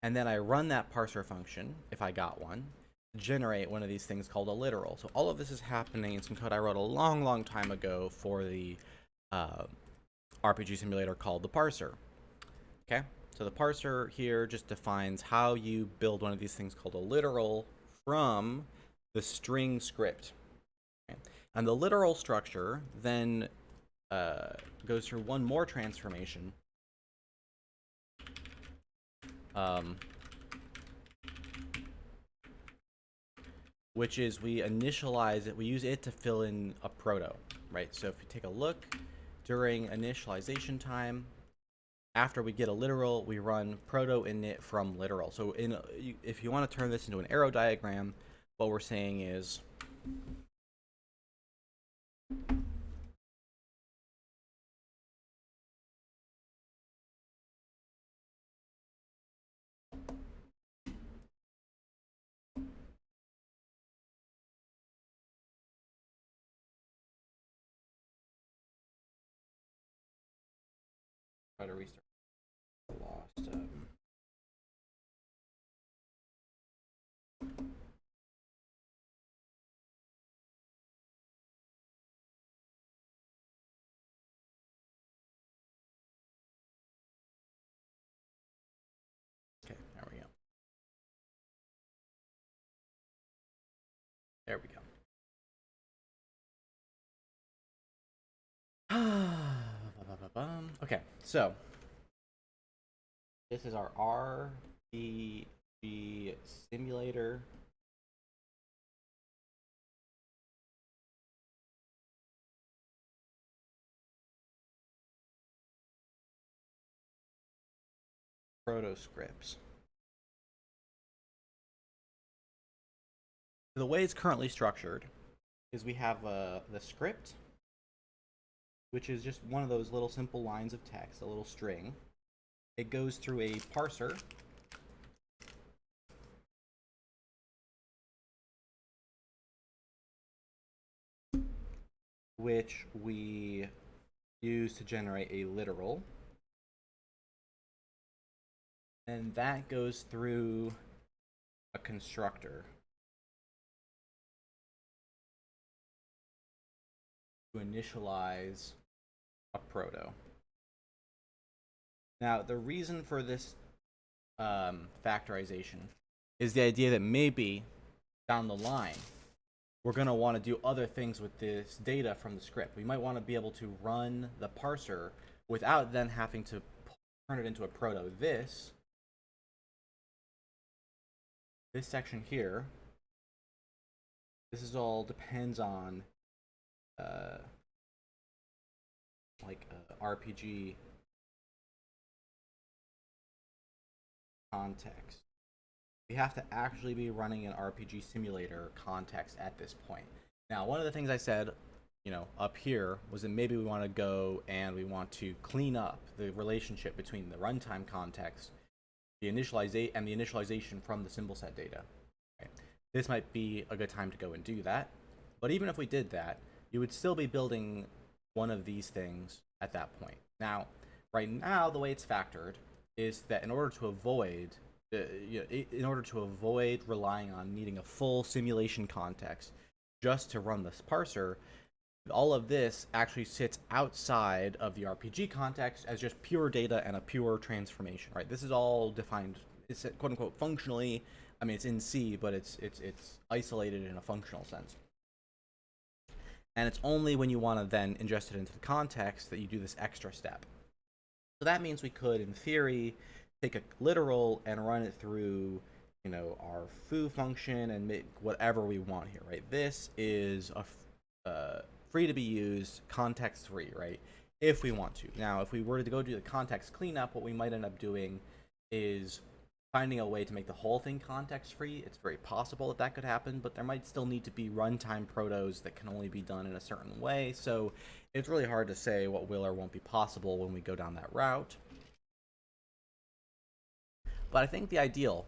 And then I run that parser function, if I got one, to generate one of these things called a literal. So all of this is happening in some code I wrote a long time ago for the RPG simulator called the parser. Okay, so the parser here just defines how you build one of these things called a literal from the string script. Okay? And the literal structure then goes through one more transformation, which is we initialize it. We use it to fill in a proto, right? So if you take a look during initialization time, after we get a literal, we run proto init from literal. So if you want to turn this into an arrow diagram, what we're saying is try to restart. Lost. There we go. Okay, so this is our RPG simulator. Proto scripts. The way it's currently structured is we have the script, which is just one of those little simple lines of text, a little string. It goes through a parser, which we use to generate a literal. And that goes through a constructor to initialize a proto. Now, the reason for this factorization is the idea that maybe down the line we're going to want to do other things with this data from the script. We might want to be able to run the parser without then having to turn it into a proto. This section here, this is all depends on RPG context. We have to actually be running an RPG simulator context at this point. Now, one of the things I said, up here was that maybe we want to go and we want to clean up the relationship between the runtime context, the initialization from the symbol set data. Okay. This might be a good time to go and do that. But even if we did that, you would still be building one of these things at that point. Now, right now, the way it's factored is that in order to avoid relying on needing a full simulation context just to run this parser, all of this actually sits outside of the RPG context as just pure data and a pure transformation, right? This is all defined, it's quote unquote functionally. I mean, it's in C, but it's isolated in a functional sense. And it's only when you want to then ingest it into the context that you do this extra step. So that means we could, in theory, take a literal and run it through, our foo function and make whatever we want here, right? This is a free to be used, context free, right? If we want to. Now, if we were to go do the context cleanup, what we might end up doing is finding a way to make the whole thing context free. It's very possible that could happen, but there might still need to be runtime protos that can only be done in a certain way. So it's really hard to say what will or won't be possible when we go down that route. But I think the ideal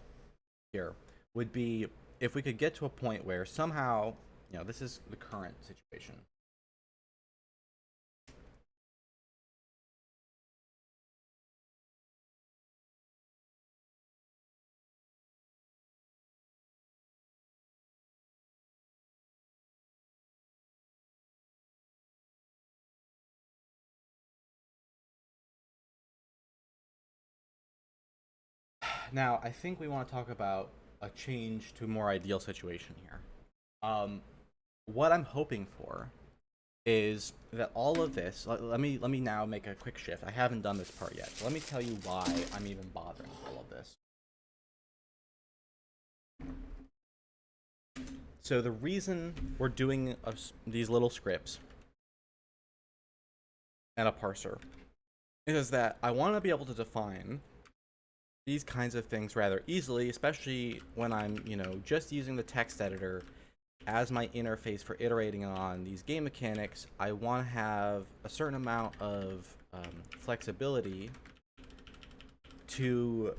here would be if we could get to a point where somehow, this is the current situation. Now, I think we want to talk about a change to a more ideal situation here. What I'm hoping for is that all of this. Let me now make a quick shift. I haven't done this part yet. So let me tell you why I'm even bothering with all of this. So the reason we're doing these little scripts and a parser is that I want to be able to define these kinds of things rather easily, especially when I'm, just using the text editor as my interface for iterating on these game mechanics. I want to have a certain amount of flexibility to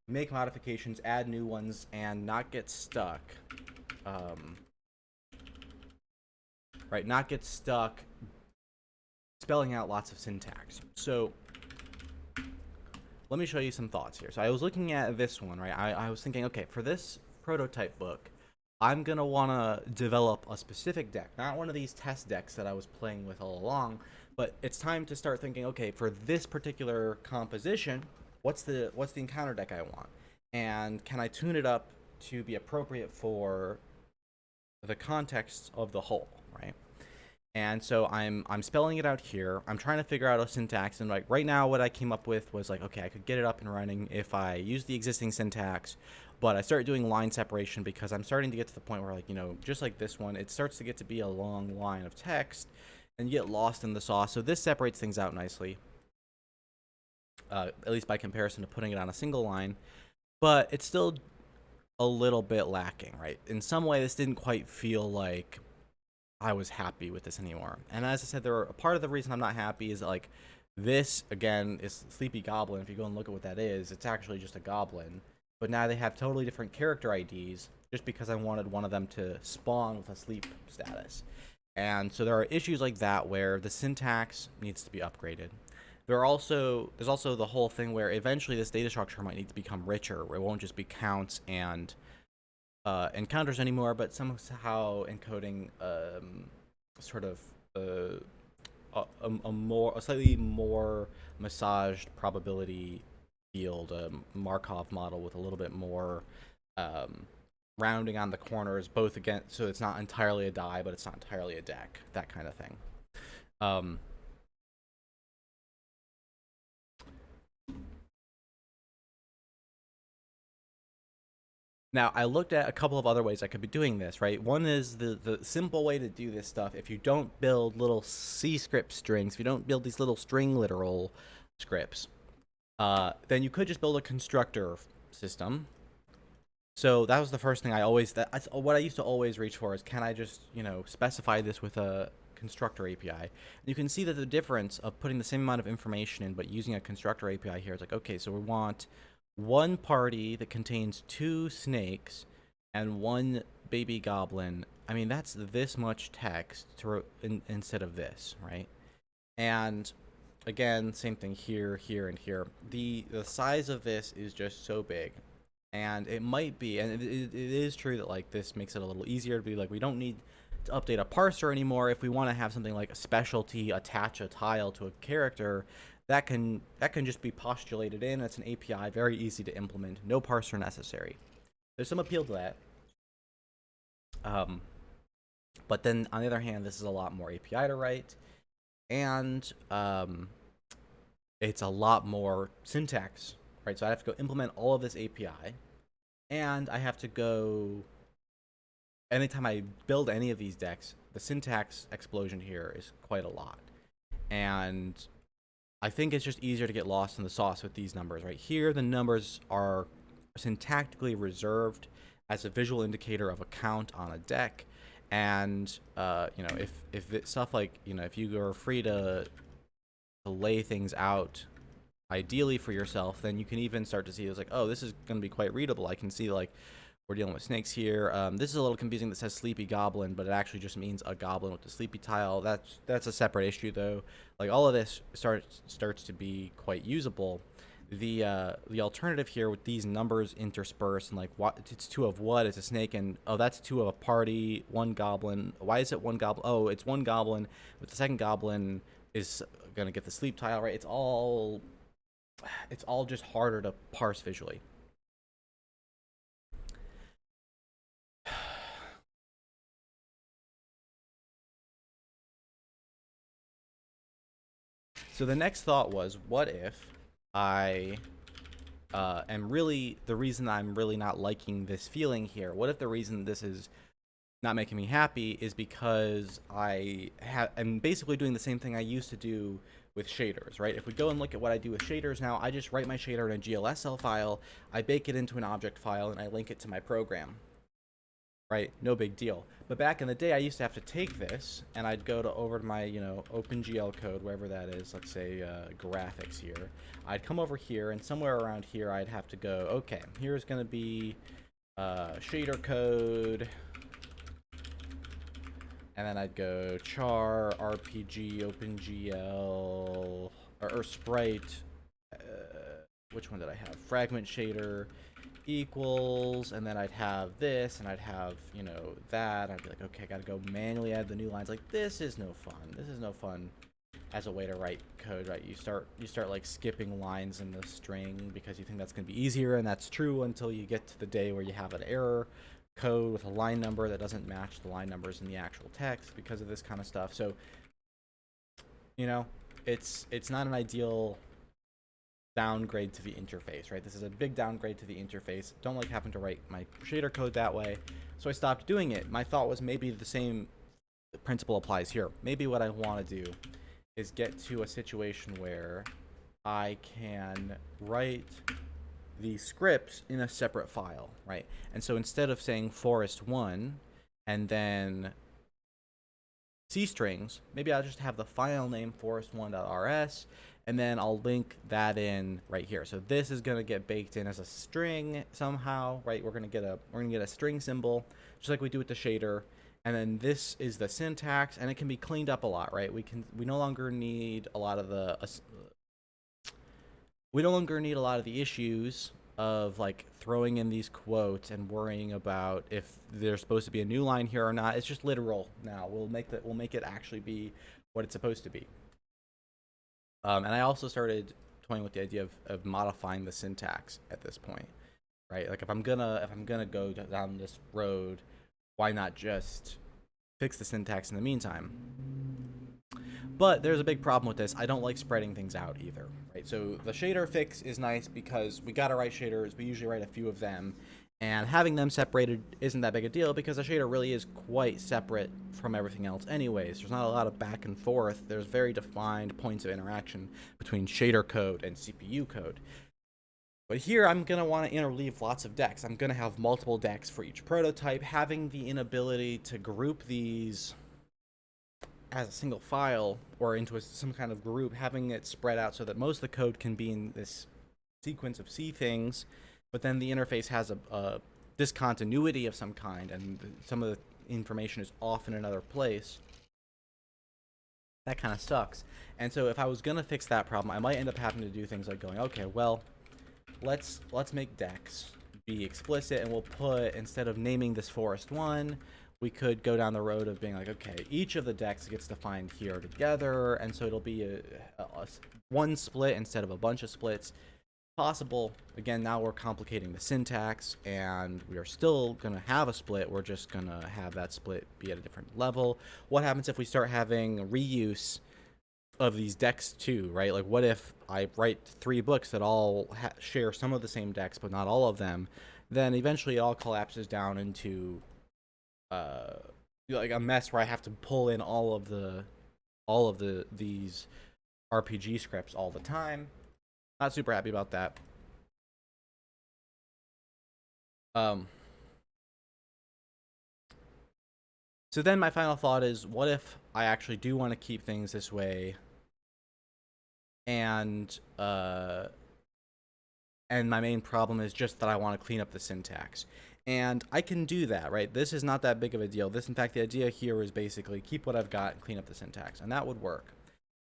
make modifications, add new ones, and not get stuck. Not get stuck spelling out lots of syntax. So let me show you some thoughts here. So I was looking at this one, right? I was thinking, okay, for this prototype book, I'm going to want to develop a specific deck, not one of these test decks that I was playing with all along, but it's time to start thinking, okay, for this particular composition, what's the encounter deck I want? And can I tune it up to be appropriate for the context of the whole, right? And so I'm spelling it out here. I'm trying to figure out a syntax, and like right now what I came up with was like, okay, I could get it up and running if I use the existing syntax, but I started doing line separation because I'm starting to get to the point where, like, you know, just like this one, it starts to get to be a long line of text and you get lost in the sauce. So this separates things out nicely, at least by comparison to putting it on a single line, but it's still a little bit lacking, right? In some way, this didn't quite feel like I was happy with this anymore. And as I said, a part of the reason I'm not happy is that, like, this again is Sleepy Goblin. If you go and look at what that is, it's actually just a goblin. But now they have totally different character IDs just because I wanted one of them to spawn with a sleep status. And so there are issues like that where the syntax needs to be upgraded. There's also the whole thing where eventually this data structure might need to become richer, where it won't just be counts and encounters anymore, but somehow encoding sort of a slightly more massaged probability field, a Markov model with a little bit more rounding on the corners, both again, so it's not entirely a die, but it's not entirely a deck, that kind of thing. Now, I looked at a couple of other ways I could be doing this, right? One is the simple way to do this stuff. If you don't build little C script strings, if you don't build these little string literal scripts, then you could just build a constructor system. So that was the first thing that's what I used to always reach for is, can I just, you know, specify this with a constructor API? And you can see that the difference of putting the same amount of information in but using a constructor API here is like, okay, so we want one party that contains 2 snakes and 1 baby goblin. I mean, that's this much text instead of this, right? And again, same thing here, here, and here. The size of this is just so big. And it might be, and it is true that, like, this makes it a little easier to be like, we don't need to update a parser anymore. If we want to have something like a specialty, attach a tile to a character, that can just be postulated in. It's an API, very easy to implement, no parser necessary. There's some appeal to that. But then on the other hand, this is a lot more API to write, and it's a lot more syntax, right? So I have to go implement all of this API, and I have to go, anytime I build any of these decks, the syntax explosion here is quite a lot. And I think it's just easier to get lost in the sauce with these numbers. Right here, the numbers are syntactically reserved as a visual indicator of a count on a deck. And you know, if it's stuff like, you know, if you are free to lay things out ideally for yourself, then you can even start to see it's like, oh, this is going to be quite readable. I can see, like, we're dealing with snakes here. This is a little confusing that says Sleepy Goblin, but it actually just means a goblin with the sleepy tile. That's a separate issue, though. Like, all of this starts to be quite usable. The alternative here with these numbers interspersed, and like, what, it's 2 of what? It's a snake, and oh, that's 2 of a party, 1 goblin. Why is it 1 goblin? Oh, it's 1 goblin, but the second goblin is gonna get the sleep tile, right? It's all just harder to parse visually. So the next thought was, what if I am really, the reason I'm really not liking this feeling here, what if the reason this is not making me happy is because I'm basically doing the same thing I used to do with shaders, right? If we go and look at what I do with shaders now, I just write my shader in a GLSL file, I bake it into an object file, and I link it to my program. Right, no big deal. But back in the day, I used to have to take this, and I'd go over to my, you know, OpenGL code, wherever that is, let's say graphics here. I'd come over here, and somewhere around here, I'd have to go, okay, here's going to be shader code, and then I'd go char, RPG, OpenGL, or sprite, which one did I have? Fragment shader, equals, and then I'd have this, and I'd have, you know, that. I'd be like, okay, I gotta go manually add the new lines. Like, this is no fun. This is no fun as a way to write code, right? You start like skipping lines in the string because you think that's gonna be easier, and that's true until you get to the day where you have an error, code with a line number that doesn't match the line numbers in the actual text because of this kind of stuff. So, you know, it's not an ideal downgrade to the interface, right? This is a big downgrade to the interface. Don't like having to write my shader code that way, so I stopped doing it. My thought was maybe the same principle applies here. Maybe what I want to do is get to a situation where I can write the scripts in a separate file, right? And so instead of saying forest1 and then C strings, maybe I'll just have the file name forest1.rs, and then I'll link that in right here. So this is going to get baked in as a string somehow, right? We're going to get a string symbol, just like we do with the shader. And then this is the syntax, and it can be cleaned up a lot, right? We no longer need a lot of the issues of like throwing in these quotes and worrying about if there's supposed to be a new line here or not. It's just literal now. We'll make it actually be what it's supposed to be. And I also started toying with the idea of modifying the syntax at this point, right? Like if I'm gonna go down this road, why not just fix the syntax in the meantime? But there's a big problem with this. I don't like spreading things out either, right? So the shader fix is nice because we gotta write shaders. We usually write a few of them, and having them separated isn't that big a deal because the shader really is quite separate from everything else anyways. There's not a lot of back and forth. There's very defined points of interaction between shader code and CPU code. But here I'm going to want to interleave lots of decks. I'm going to have multiple decks for each prototype. Having the inability to group these as a single file or into some kind of group, having it spread out so that most of the code can be in this sequence of C things, but then the interface has a discontinuity of some kind and some of the information is off in another place. That kind of sucks. And so if I was going to fix that problem, I might end up having to do things like going, okay, well, let's make decks be explicit, and we'll put, instead of naming this forest1, we could go down the road of being like, okay, each of the decks gets defined here together, and so it'll be a one split instead of a bunch of splits. Possible. Again, now we're complicating the syntax, and we are still going to have a split. We're just going to have that split be at a different level. What happens if we start having reuse of these decks too, right? Like what if I write 3 books that all share some of the same decks but not all of them? Then eventually it all collapses down into like a mess where I have to pull in all of these RPG scripts all the time. Not super happy about that. So then my final thought is, what if I actually do want to keep things this way, and my main problem is just that I want to clean up the syntax? And I can do that, right? This is not that big of a deal. This, in fact, the idea here is basically keep what I've got and clean up the syntax, and that would work.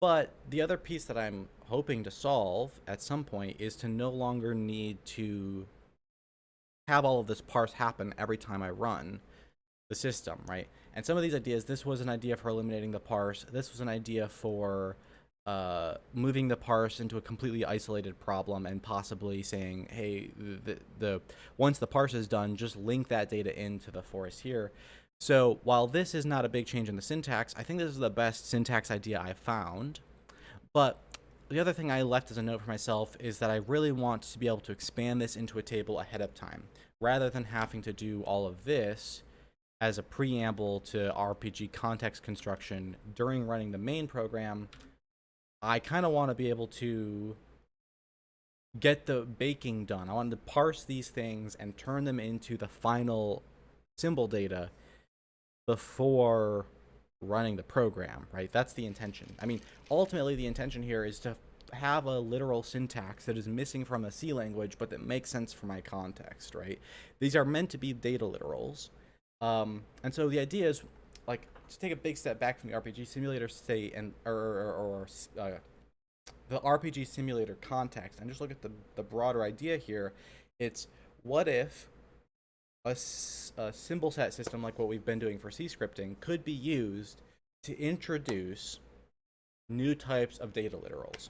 But the other piece that I'm hoping to solve at some point is to no longer need to have all of this parse happen every time I run the system, right? And some of these ideas, this was an idea for eliminating the parse. This was an idea for moving the parse into a completely isolated problem and possibly saying, hey, the once the parse is done, just link that data into the forest here. So while this is not a big change in the syntax, I think this is the best syntax idea I've found. But the other thing I left as a note for myself is that I really want to be able to expand this into a table ahead of time, rather than having to do all of this as a preamble to RPG context construction during running the main program. I kind of want to be able to get the baking done. I want to parse these things and turn them into the final symbol data before running the program, right? That's the intention. I mean, ultimately the intention here is to have a literal syntax that is missing from a C language, but that makes sense for my context, right? These are meant to be data literals. And so the idea is, like, to take a big step back from the RPG simulator state and the RPG simulator context and just look at the broader idea here. It's, what if a symbol set system like what we've been doing for C scripting could be used to introduce new types of data literals,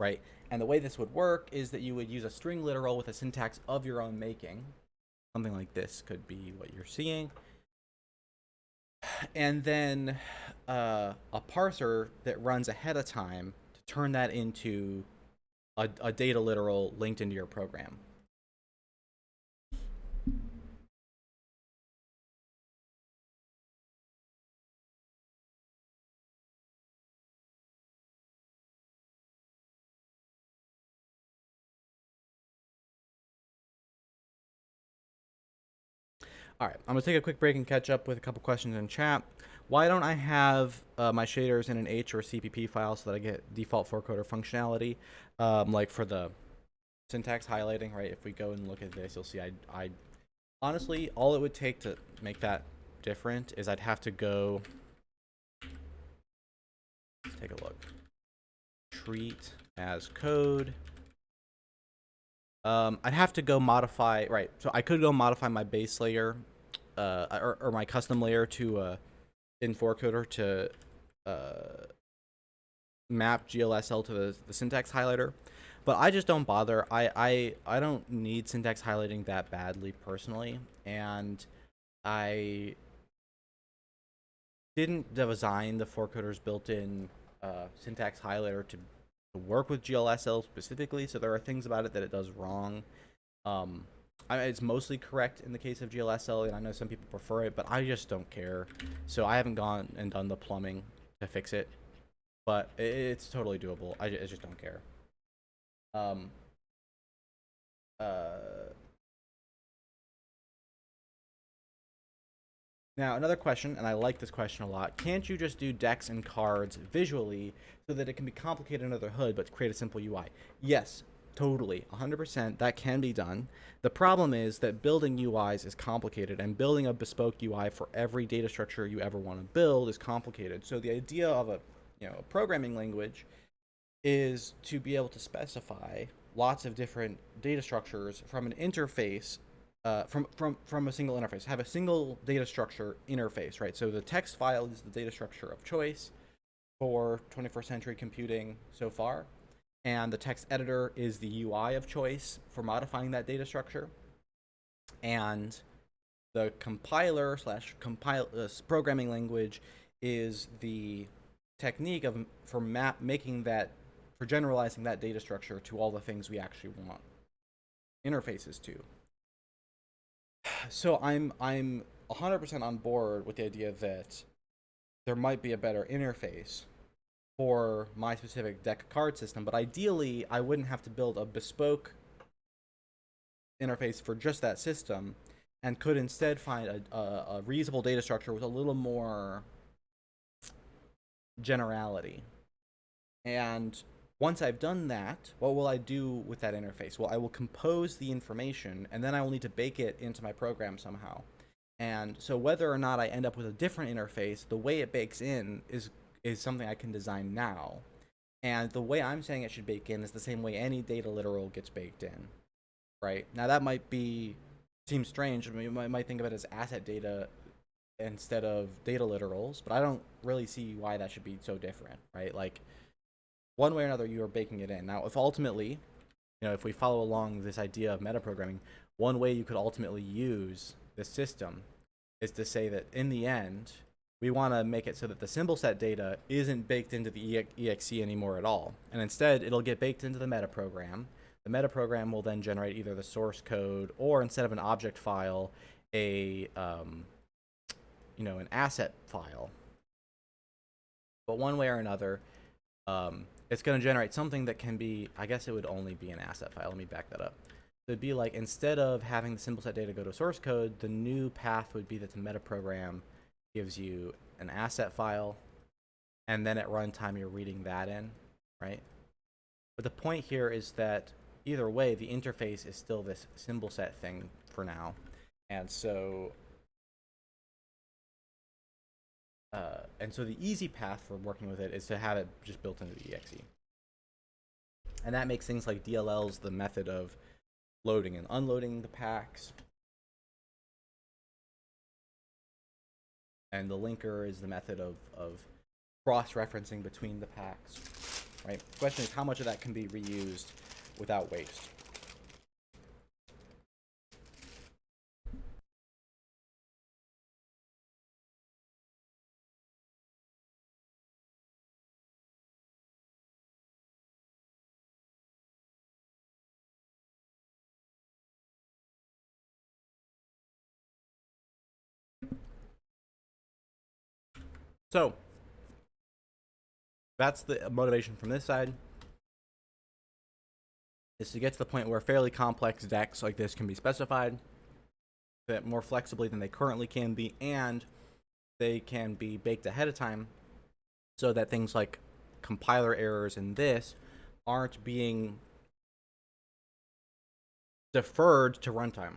right? And the way this would work is that you would use a string literal with a syntax of your own making, Something like this could be what you're seeing. And then a parser that runs ahead of time to turn that into a data literal linked into your program. All right, I'm gonna take a quick break and catch up with a couple questions in chat. Why don't I have my shaders in an H or CPP file so that I get default forecoder functionality, like for the syntax highlighting, right? If we go and look at this, you'll see I honestly, all it would take to make that different is I'd have to go, let's take a look, treat as code. I'd have to go modify, right, so I could go modify my base layer, or my custom layer to, in forecoder to, map GLSL to the syntax highlighter, but I just don't bother. I don't need syntax highlighting that badly personally, and I didn't design the forecoder's built-in syntax highlighter to work with GLSL specifically, so there are things about it that it does wrong. It's mostly correct in the case of GLSL, and I know some people prefer it, but I just don't care. So I haven't gone and done the plumbing to fix it, but it's totally doable. I just don't care. Now, another question, and I like this question a lot. Can't you just do decks and cards visually so that it can be complicated under the hood, but create a simple UI? Yes, totally, 100%. That can be done. The problem is that building UIs is complicated, and building a bespoke UI for every data structure you ever want to build is complicated. So the idea of a programming language is to be able to specify lots of different data structures from an interface. From a single interface, have a single data structure interface, right? So the text file is the data structure of choice for 21st century computing so far, and the text editor is the UI of choice for modifying that data structure, and the compiler slash programming language is the technique for generalizing that data structure to all the things we actually want interfaces to. So I'm 100% on board with the idea that there might be a better interface for my specific deck card system, but ideally I wouldn't have to build a bespoke interface for just that system, and could instead find a reusable data structure with a little more generality. And once I've done that, what will I do with that interface? Well, I will compose the information, and then I will need to bake it into my program somehow. And so whether or not I end up with a different interface, the way it bakes in is something I can design now. And the way I'm saying it should bake in is the same way any data literal gets baked in, right? Now that seem strange. I mean, you might think of it as asset data instead of data literals, but I don't really see why that should be so different, right? Like, one way or another, you are baking it in. Now, if ultimately, if we follow along this idea of metaprogramming, one way you could ultimately use this system is to say that in the end, we want to make it so that the symbol set data isn't baked into the exe anymore at all. And instead, it'll get baked into the metaprogram. The metaprogram will then generate either the source code or, instead of an object file, an asset file. But one way or another, it's going to generate something that can be, I guess it would only be an asset file. Let me back that up. So it'd be like, instead of having the symbol set data go to source code, the new path would be that the metaprogram gives you an asset file, and then at runtime you're reading that in, right? But the point here is that either way, the interface is still this symbol set thing for now. And so the easy path for working with it is to have it just built into the exe. And that makes things like DLLs the method of loading and unloading the packs. And the linker is the method of cross-referencing between the packs, right? The question is how much of that can be reused without waste. So that's the motivation from this side, is to get to the point where fairly complex decks like this can be specified that more flexibly than they currently can be, and they can be baked ahead of time so that things like compiler errors in this aren't being deferred to runtime.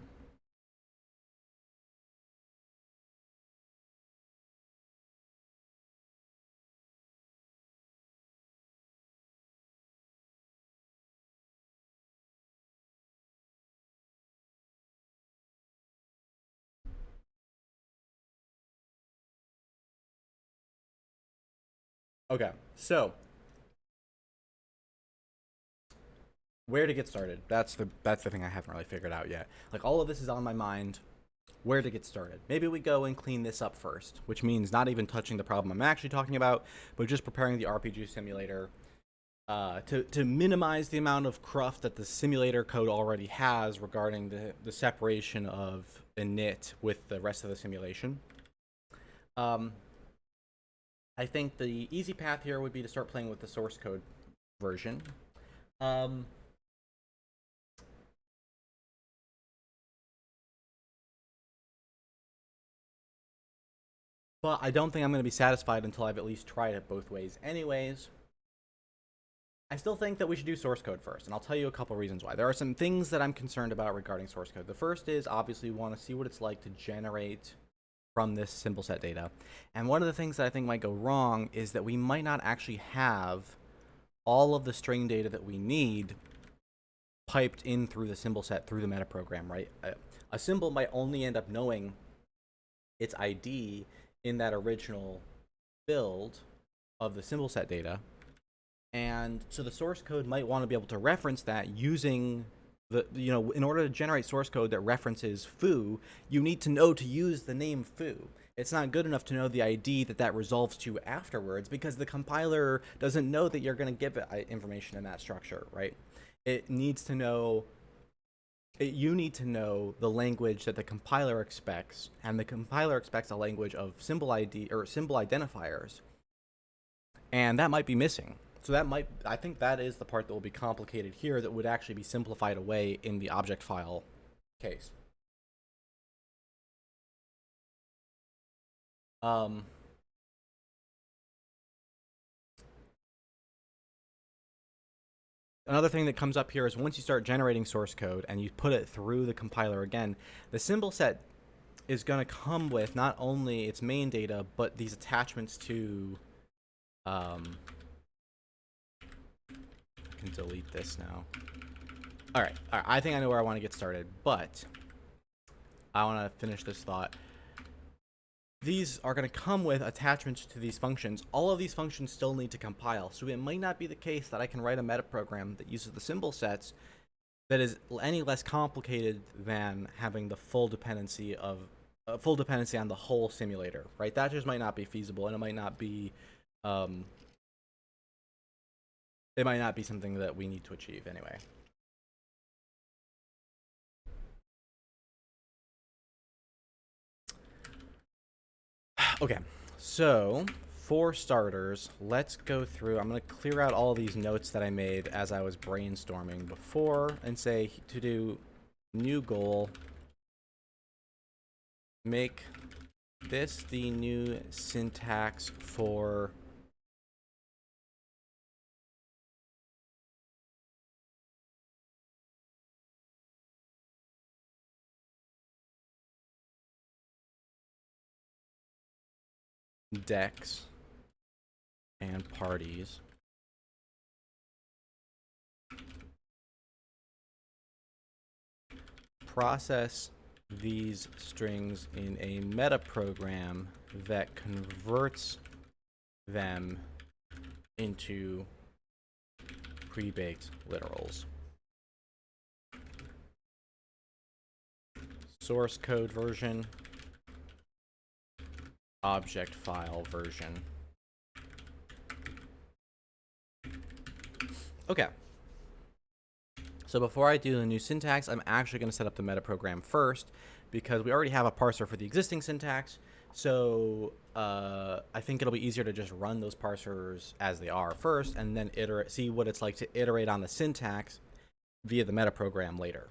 Okay, so where to get started? That's the thing I haven't really figured out yet. Like, all of this is on my mind. Where to get started? Maybe we go and clean this up first, which means not even touching the problem I'm actually talking about, but just preparing the RPG simulator to minimize the amount of cruft that the simulator code already has regarding the separation of init with the rest of the simulation. I think the easy path here would be to start playing with the source code version. But I don't think I'm going to be satisfied until I've at least tried it both ways anyways. I still think that we should do source code first, and I'll tell you a couple reasons why. There are some things that I'm concerned about regarding source code. The first is, obviously, we want to see what it's like to generate from this symbol set data. And one of the things that I think might go wrong is that we might not actually have all of the string data that we need piped in through the symbol set through the metaprogram, right? A symbol might only end up knowing its ID in that original build of the symbol set data. And so the source code might want to be able to reference that using the, in order to generate source code that references foo, you need to know to use the name foo. It's not good enough to know the ID that resolves to afterwards, because the compiler doesn't know that you're going to give it information in that structure, right? It needs to know, you need to know the language that the compiler expects, and the compiler expects a language of symbol ID or symbol identifiers, and that might be missing. So I think that is the part that will be complicated here, that would actually be simplified away in the object file case. Another thing that comes up here is once you start generating source code and you put it through the compiler again, the symbol set is going to come with not only its main data, but these attachments to... I can delete this now. All right, I think I know where I want to get started, but I want to finish this thought. These are going to come with attachments to these functions. All of these functions still need to compile, so it might not be the case that I can write a metaprogram that uses the symbol sets that is any less complicated than having the full dependency on the whole simulator, right? That just might not be feasible, and it might not be something that we need to achieve anyway. Okay, so for starters, let's go through. I'm going to clear out all these notes that I made as I was brainstorming before and say to do new goal, make this the new syntax for decks and parties. Process these strings in a metaprogram that converts them into pre-baked literals. Source code version, object file version. Okay. So before I do the new syntax, I'm actually going to set up the metaprogram first, because we already have a parser for the existing syntax, So I think it'll be easier to just run those parsers as they are first, and then iterate, see what it's like to iterate on the syntax via the metaprogram later.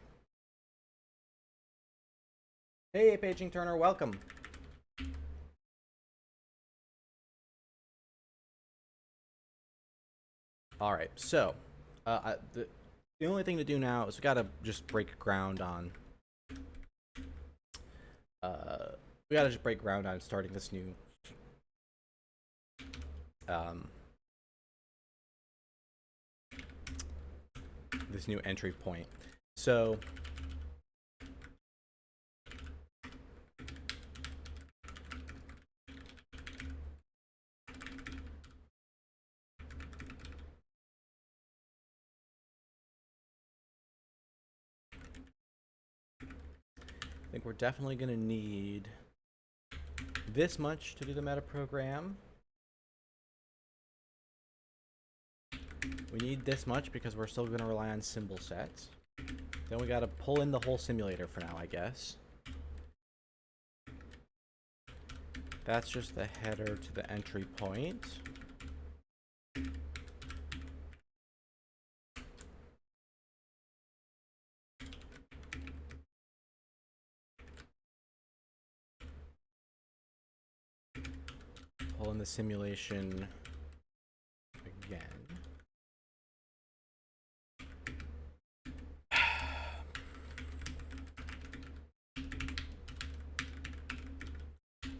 Hey, Paging Turner, welcome. All right, so the only thing to do now is we gotta just break ground on. We gotta just break ground on starting this new this new entry point. So I think we're definitely going to need this much to do the metaprogram. We need this much because we're still going to rely on symbol sets. Then we got to pull in the whole simulator for now, I guess. That's just the header to the entry point. Pull in the simulation again.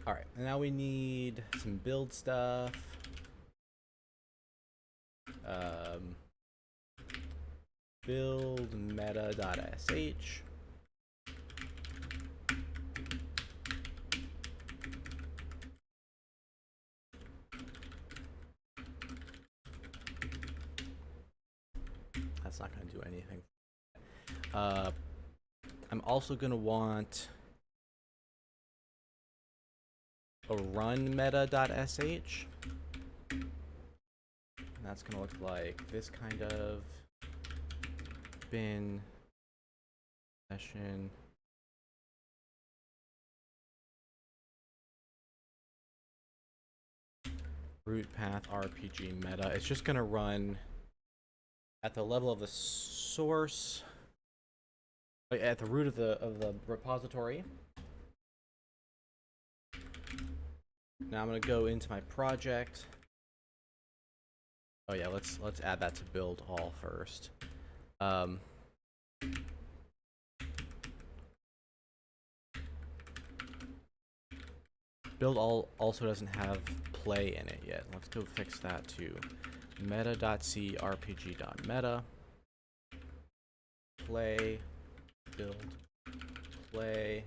All right, and now we need some build stuff. Build meta.sh. That's not going to do anything. I'm also going to want a run meta.sh. That's going to look like this kind of bin session. Root path RPG meta. It's just going to run at the level of the source, at the root of the repository. Now I'm going to go into my project. Oh yeah, let's add that to build all first. Build all also doesn't have play in it yet. Let's go fix that too. Meta.c rpg.meta play build play.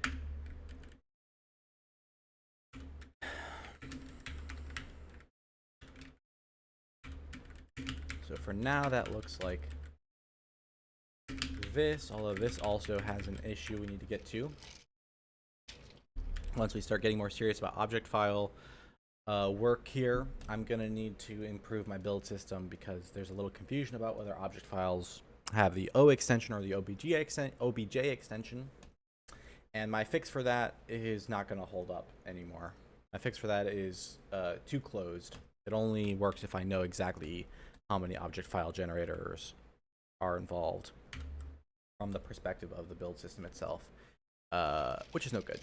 So for now that looks like this, although this also has an issue we need to get to once we start getting more serious about object file work here. I'm gonna need to improve my build system because there's a little confusion about whether object files have the O extension or the OBJ extension, and my fix for that is not gonna hold up anymore. My fix for that is too closed. It only works if I know exactly how many object file generators are involved from the perspective of the build system itself, which is no good.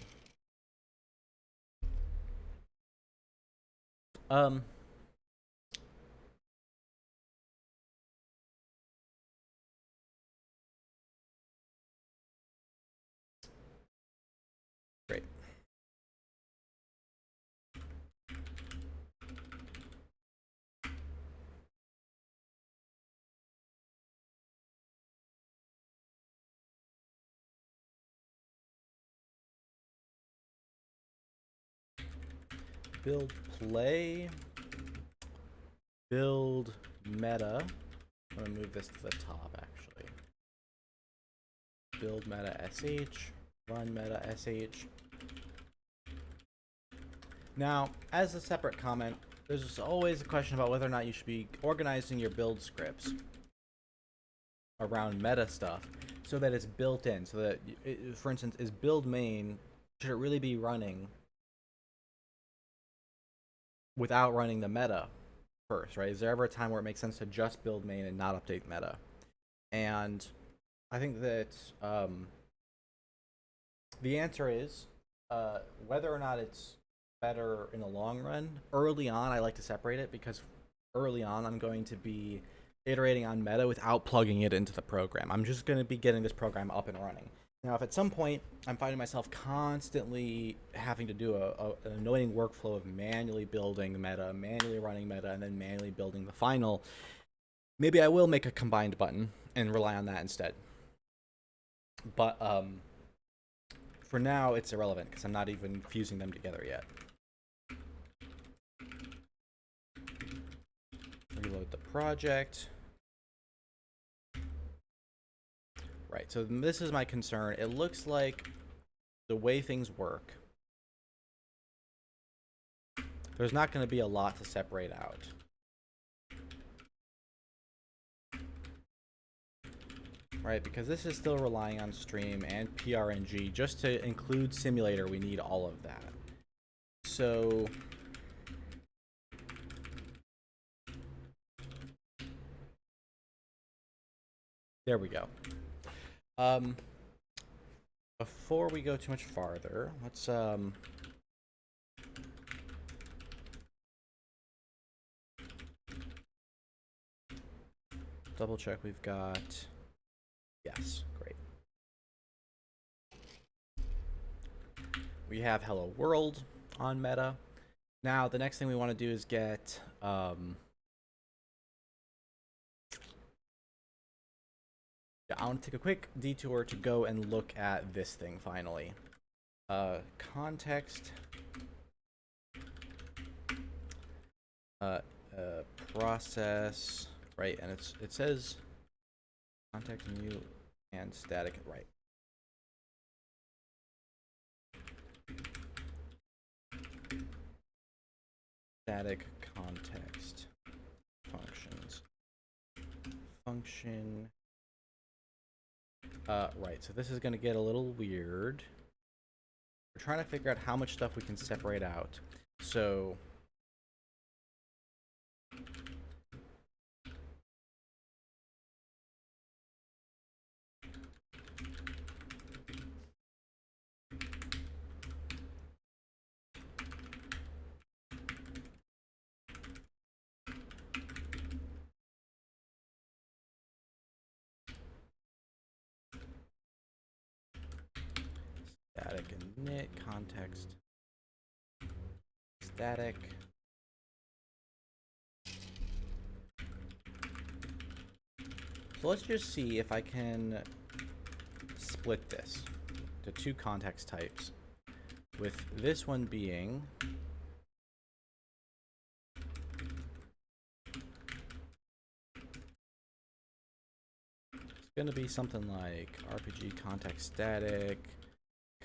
Great. Build play, build meta. I'm gonna move this to the top actually. Build meta sh, run meta sh. Now, as a separate comment, there's always a question about whether or not you should be organizing your build scripts around meta stuff so that it's built in, so that, for instance, is build main, should it really be running without running the meta first, right? Is there ever a time where it makes sense to just build main and not update meta? And I think that the answer is whether or not it's better in the long run. Early on, I like to separate it because early on, I'm going to be iterating on meta without plugging it into the program. I'm just going to be getting this program up and running. Now, if at some point I'm finding myself constantly having to do an annoying workflow of manually building meta, manually running meta, and then manually building the final, maybe I will make a combined button and rely on that instead. But for now, it's irrelevant because I'm not even fusing them together yet. Reload the project. Right, so this is my concern. It looks like the way things work, there's not going to be a lot to separate out. Right, because this is still relying on stream and PRNG. Just to include simulator, we need all of that. So there we go. Before we go too much farther, let's double check we've got, yes, great. We have Hello World on meta. Now the next thing we want to do is get I want to take a quick detour to go and look at this thing finally. Context process, right? And it says context new and static, right? Static context functions. Function. Right, so this is going to get a little weird. We're trying to figure out how much stuff we can separate out. So static init context static. So let's just see if I can split this to two context types, with this one being it's going to be something like RPG context static,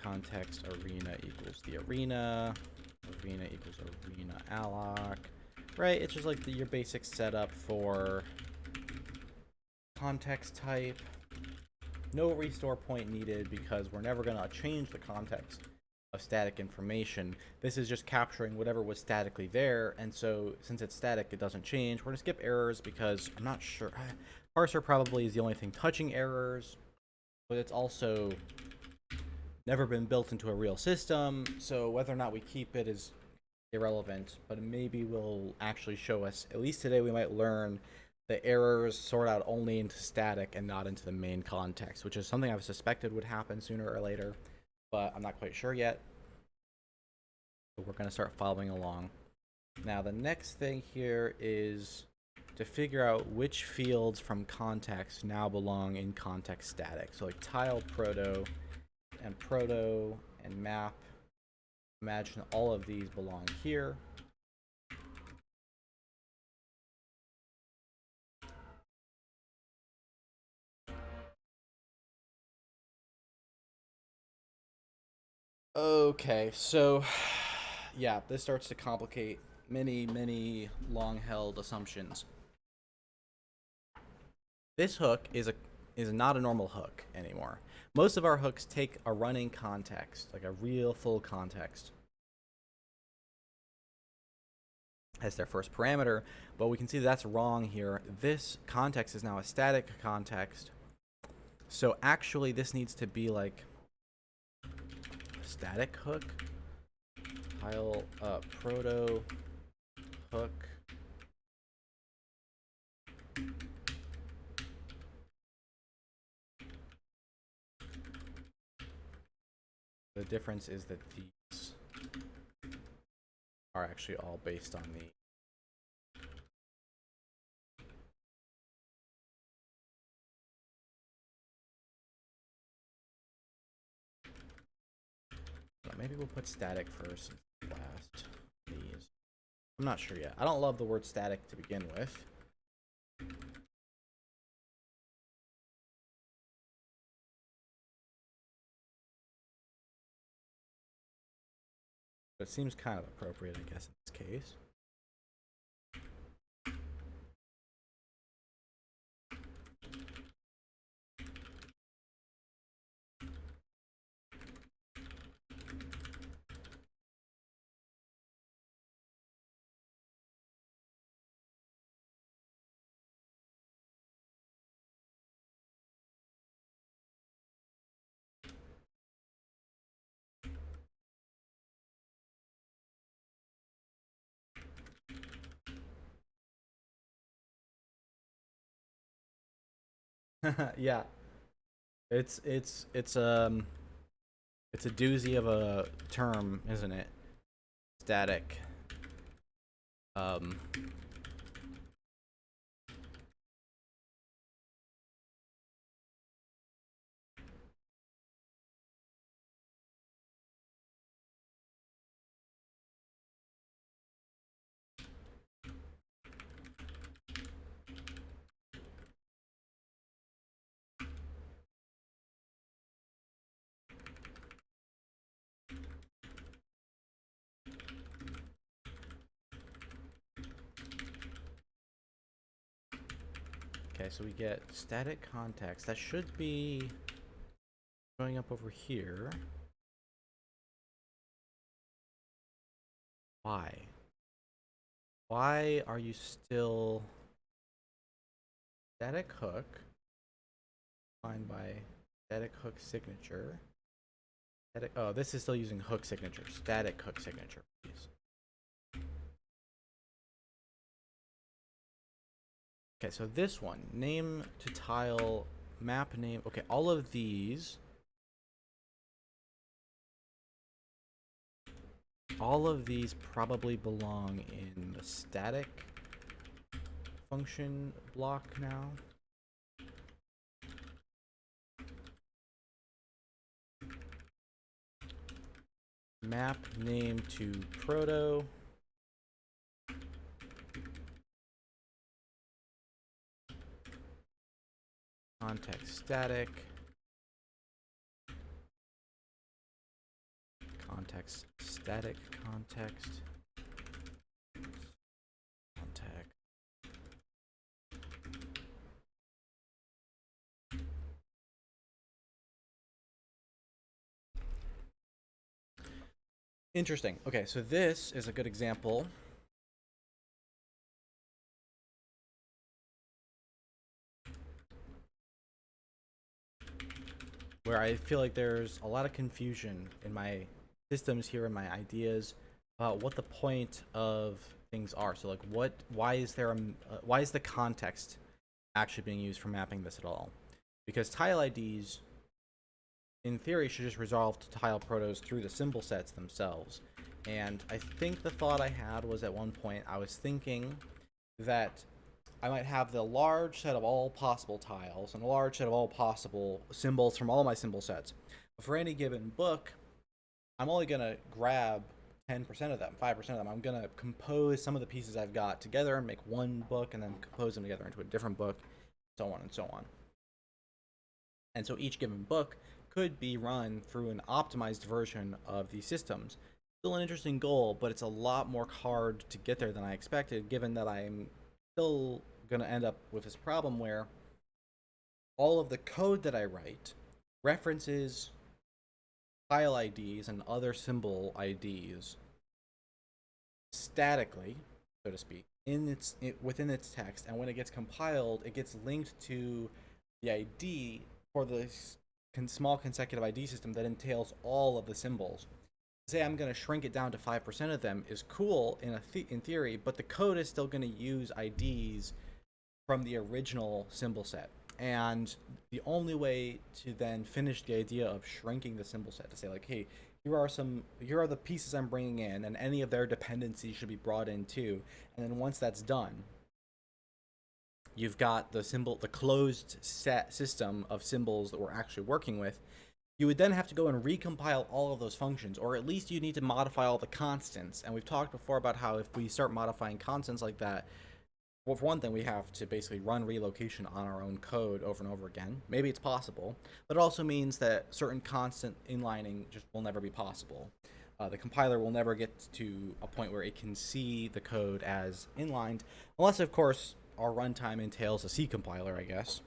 context arena equals the arena, arena equals arena alloc, right? It's just like your basic setup for context type. No restore point needed because we're never going to change the context of static information. This is just capturing whatever was statically there, and so since it's static, it doesn't change. We're going to skip errors because I'm not sure. Parser probably is the only thing touching errors, but it's also never been built into a real system, so whether or not we keep it is irrelevant, but maybe will actually show us, at least today we might learn the errors sort out only into static and not into the main context, which is something I've suspected would happen sooner or later, but I'm not quite sure yet. So we're going to start following along. Now the next thing here is to figure out which fields from context now belong in context static. So like tile proto and map. Imagine all of these belong here. Okay, so yeah, this starts to complicate many long-held assumptions. This hook is not a normal hook anymore. Most of our hooks take a running context, like a real full context, as their first parameter, but we can see that's wrong here. This context is now a static context. So actually this needs to be like static hook, tile proto hook. The difference is that these are actually all based on the maybe we'll put static first and last. These. I'm not sure yet. I don't love the word static to begin with. But it seems kind of appropriate, I guess, in this case. Yeah, it's a doozy of a term, isn't it? Static. Um, okay, so we get static context. That should be showing up over here. Why? Why are you still static hook defined by static hook signature? Static, oh, this is still using hook signature. Static hook signature, please. Okay, so this one, name to tile, map name. Okay, all of these probably belong in the static function block now. Map name to proto. Context static. Context static context. Context. Interesting. Okay, so this is a good example. Where I feel like there's a lot of confusion in my systems here and my ideas about what the point of things are. So like why is the context actually being used for mapping this at all? Because tile IDs in theory should just resolve to tile protos through the symbol sets themselves. And I think the thought I had was at one point I was thinking that I might have the large set of all possible tiles and a large set of all possible symbols from all my symbol sets. But for any given book, I'm only going to grab 10% of them, 5% of them. I'm going to compose some of the pieces I've got together and make one book and then compose them together into a different book, so on and so on. And so each given book could be run through an optimized version of these systems. Still an interesting goal, but it's a lot more hard to get there than I expected, given that I'm still going to end up with this problem where all of the code that I write references file IDs and other symbol IDs statically, so to speak, within its text, and when it gets compiled, it gets linked to the ID for the small consecutive ID system that entails all of the symbols. Say I'm going to shrink it down to 5% of them is cool in theory, but the code is still going to use IDs from the original symbol set. And the only way to then finish the idea of shrinking the symbol set to say like, hey, here are the pieces I'm bringing in, and any of their dependencies should be brought in too. And then once that's done, you've got the closed set system of symbols that we're actually working with. You would then have to go and recompile all of those functions, or at least you need to modify all the constants. And we've talked before about how if we start modifying constants like that, well, for one thing, we have to basically run relocation on our own code over and over again. Maybe it's possible, but it also means that certain constant inlining just will never be possible. The compiler will never get to a point where it can see the code as inlined, unless, of course, our runtime entails a C compiler, I guess.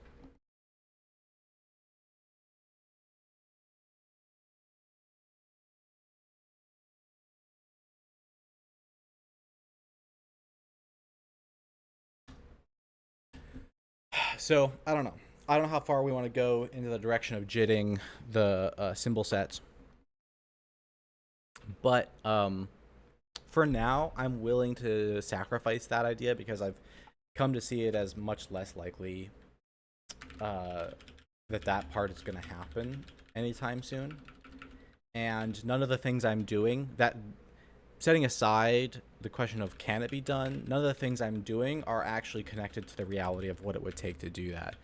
So I don't know. I don't know how far we want to go into the direction of jitting the symbol sets, but for now, I'm willing to sacrifice that idea because I've come to see it as much less likely that part is going to happen anytime soon. And none of the things I'm doing, that setting aside the question of can it be done, none of the things I'm doing are actually connected to the reality of what it would take to do that.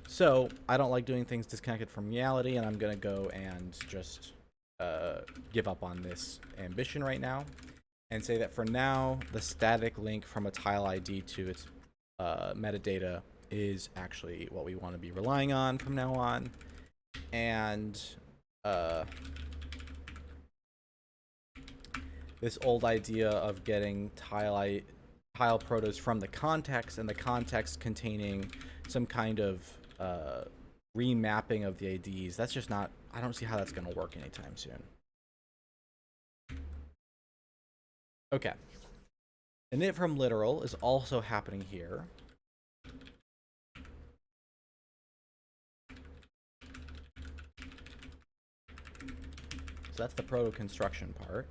So I don't like doing things disconnected from reality, and I'm going to go and just give up on this ambition right now and say that for now, the static link from a tile ID to its metadata is actually what we want to be relying on from now on. And this old idea of getting tile protos from the context, and the context containing some kind of remapping of the IDs, that's just not, I don't see how that's going to work anytime soon. Okay. Init from literal is also happening here. So that's the proto construction part.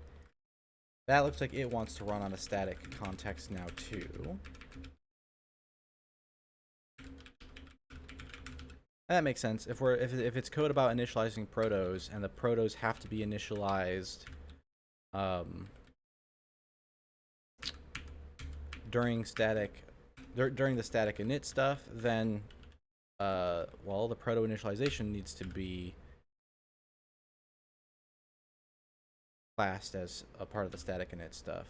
That looks like it wants to run on a static context now too. That makes sense. If it's code about initializing protos, and the protos have to be initialized during the static init stuff, then well, the proto initialization needs to be classed as a part of the static init stuff.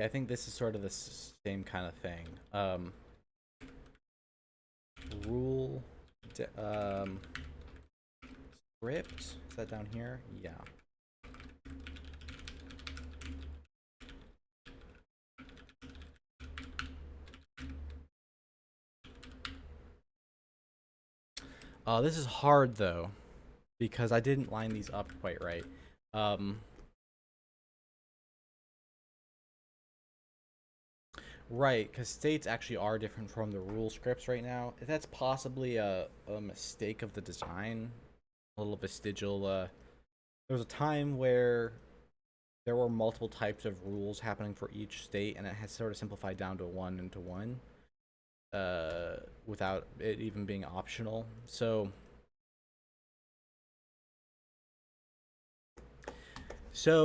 I think this is sort of the same kind of thing. Rule script, is that down here? Yeah. This is hard though, because I didn't line these up quite right. Right, because states actually are different from the rule scripts right now. That's possibly a mistake of the design, a little vestigial. There was a time where there were multiple types of rules happening for each state, and it has sort of simplified down to one into one, without it even being optional. So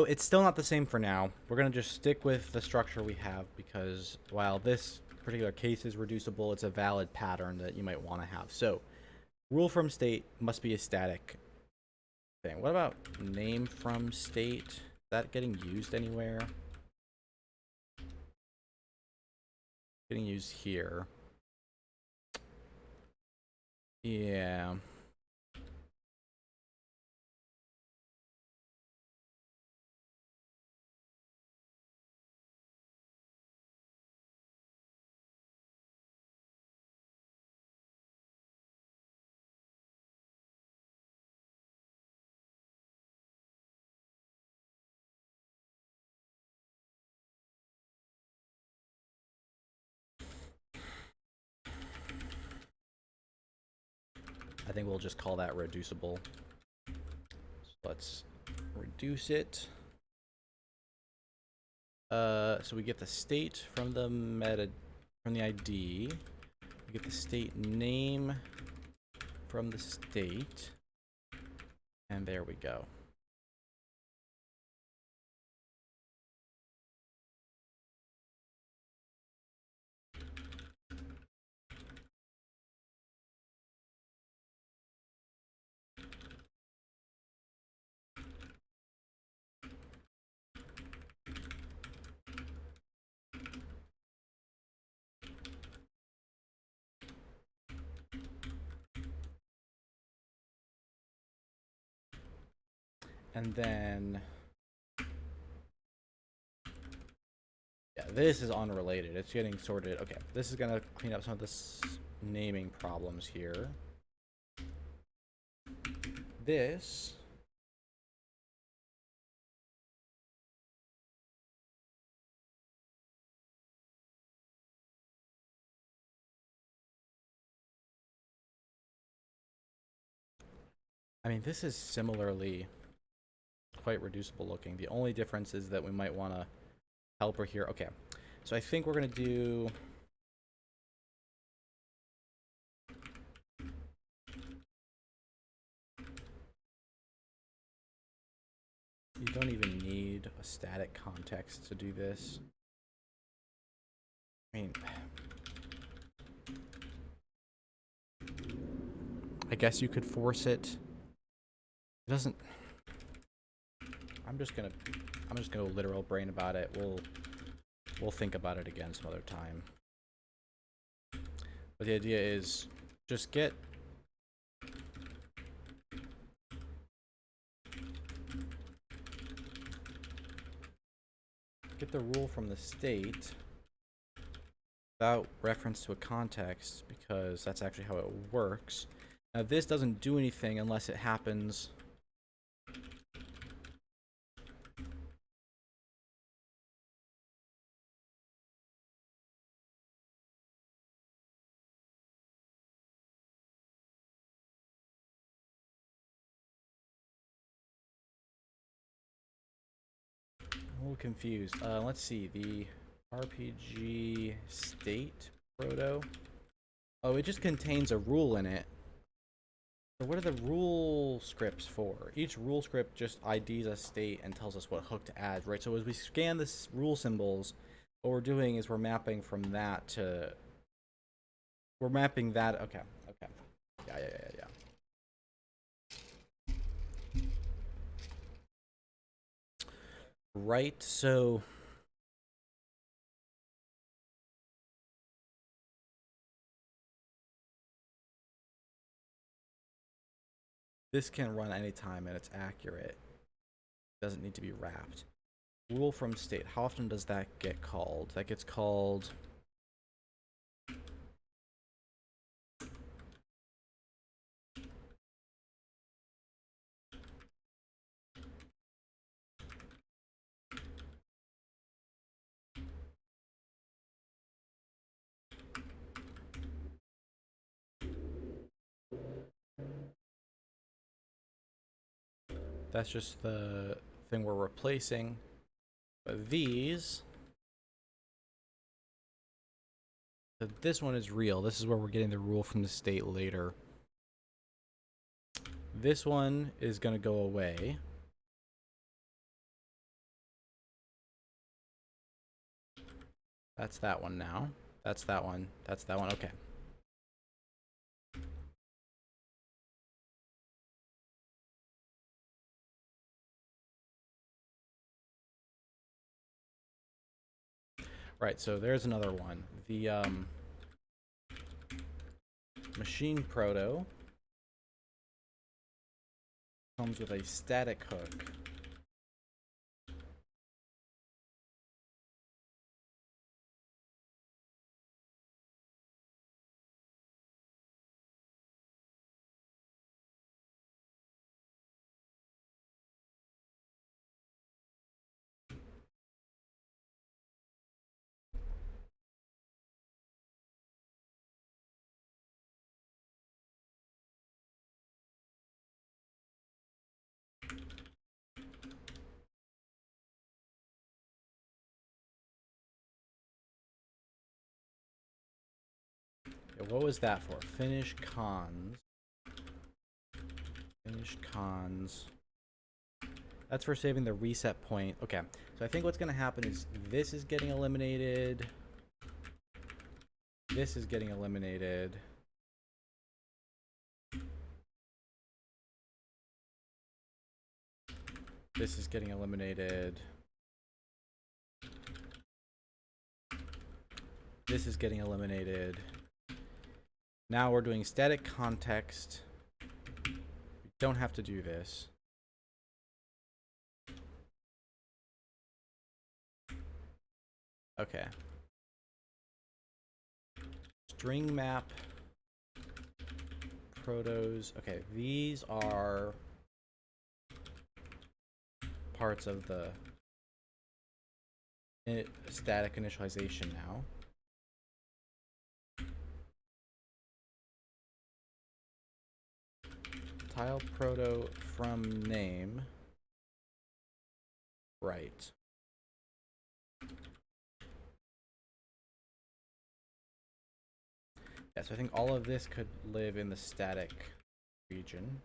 it's still not the same for now. We're going to just stick with the structure we have, because while this particular case is reducible, it's a valid pattern that you might want to have. So Rule from state must be a static thing. What about name from state? Is that getting used anywhere? Getting used here. Yeah. I think we'll just call that reducible. So let's reduce it. So we get the state from the ID. We get the state name from the state. And there we go. And then, yeah, this is unrelated. It's getting sorted. Okay, this is gonna clean up some of this naming problems here. This I mean, this is similarly quite reducible looking. The only difference is that we might want to help her here. Okay, so I think we're going to do... You don't even need a static context to do this. I mean... I guess you could force it. It doesn't... I'm just gonna literal brain about it. We'll think about it again some other time. But the idea is just get the rule from the state without reference to a context, because that's actually how it works. Now this doesn't do anything unless it happens. I'm a little confused. Let's see, the RPG state proto. Oh, it just contains a rule in it. So what are the rule scripts for? Each rule script just IDs a state and tells us what hook to add, right? So as we scan this rule symbols, what we're doing is we're mapping from that to... We're mapping that... Okay, okay. Yeah. Right, so... This can run anytime and it's accurate. It doesn't need to be wrapped. Rule from state. How often does that get called? That gets called... That's just the thing we're replacing. But these... So this one is real. This is where we're getting the rule from the state later. This one is going to go away. That's that one now. That's that one. That's that one. Okay. Right, so there's another one. The machine proto comes with a static hook. Okay, what was that for? Finish cons. Finish cons. That's for saving the reset point. Okay, so I think what's going to happen is this is getting eliminated. This is getting eliminated. This is getting eliminated. This is getting eliminated. Now we're doing static context. We don't have to do this. Okay. String map protos. Okay, these are parts of the static initialization now. Tile proto from name. Right. Yeah, so I think all of this could live in the static region.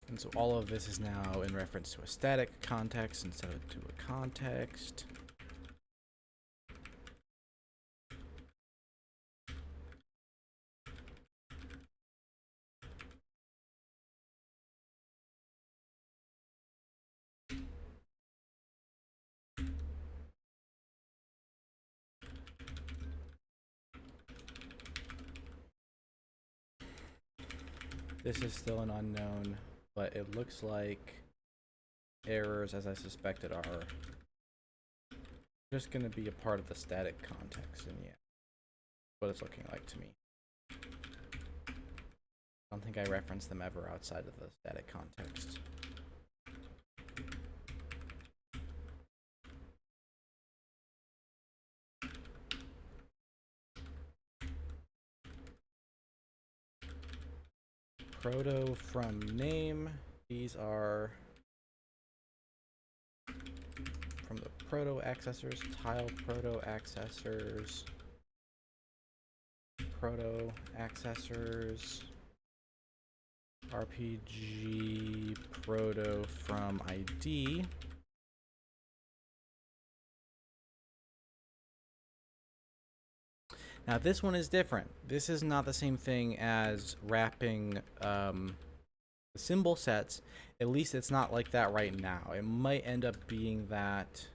And so all of this is now in reference to a static context instead of to a context. This is still an unknown, but it looks like errors, as I suspected, are just going to be a part of the static context, and yeah, what it's looking like to me. I don't think I referenced them ever outside of the static context. Proto from name. These are from the proto accessors, tile proto accessors, proto accessors, RPG proto from ID. Now this one is different. This is not the same thing as wrapping the symbol sets. At least it's not like that right now. It might end up being that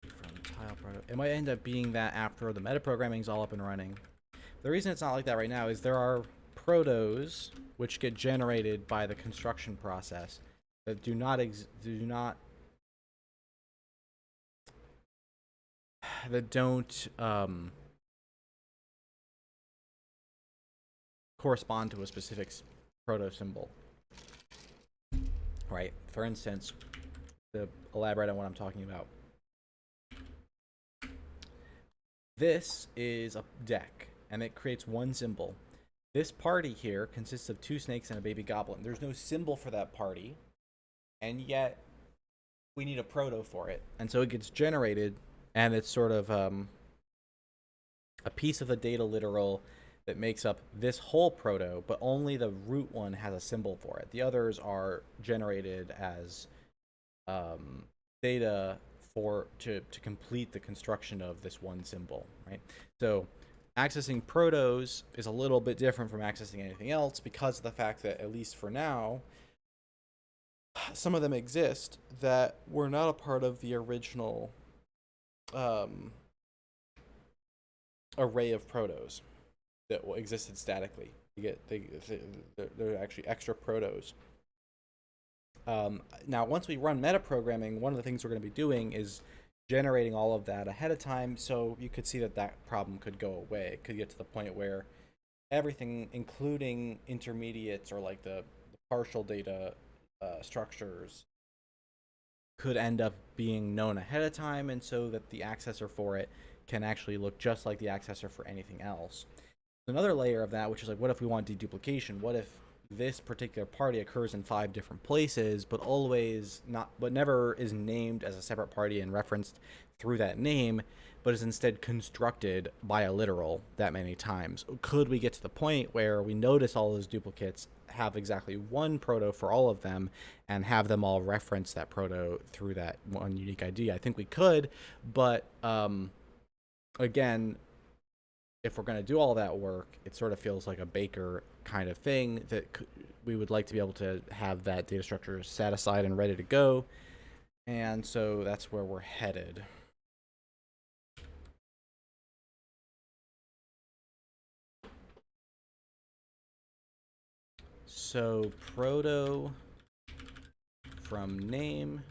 from tile proto. It might end up being that after the metaprogramming is all up and running. The reason it's not like that right now is there are protos which get generated by the construction process that do not that don't correspond to a specific proto symbol, right? For instance, to elaborate on what I'm talking about, this is a deck and it creates one symbol. This party here consists of 2 snakes and a baby goblin. There's no symbol for that party, and yet we need a proto for it, and so it gets generated and it's sort of a piece of the data literal that makes up this whole proto, but only the root one has a symbol for it. The others are generated as data to complete the construction of this one symbol, right? So accessing protos is a little bit different from accessing anything else because of the fact that, at least for now, some of them exist that were not a part of the original array of protos that existed statically. They're actually extra protos. Now, once we run metaprogramming, one of the things we're going to be doing is generating all of that ahead of time, so you could see that that problem could go away. It could get to the point where everything, including intermediates or like the partial data structures, could end up being known ahead of time, and so that the accessor for it can actually look just like the accessor for anything else. Another layer of that, which is like, what if we want deduplication? What if this particular party occurs in 5 different places, but never is named as a separate party and referenced through that name, but is instead constructed by a literal that many times? Could we get to the point where we notice all those duplicates, have exactly one proto for all of them, and have them all reference that proto through that one unique ID? I think we could, but again, if we're going to do all that work, it sort of feels like a Baker kind of thing that we would like to be able to have that data structure set aside and ready to go. And so that's where we're headed. So proto from name.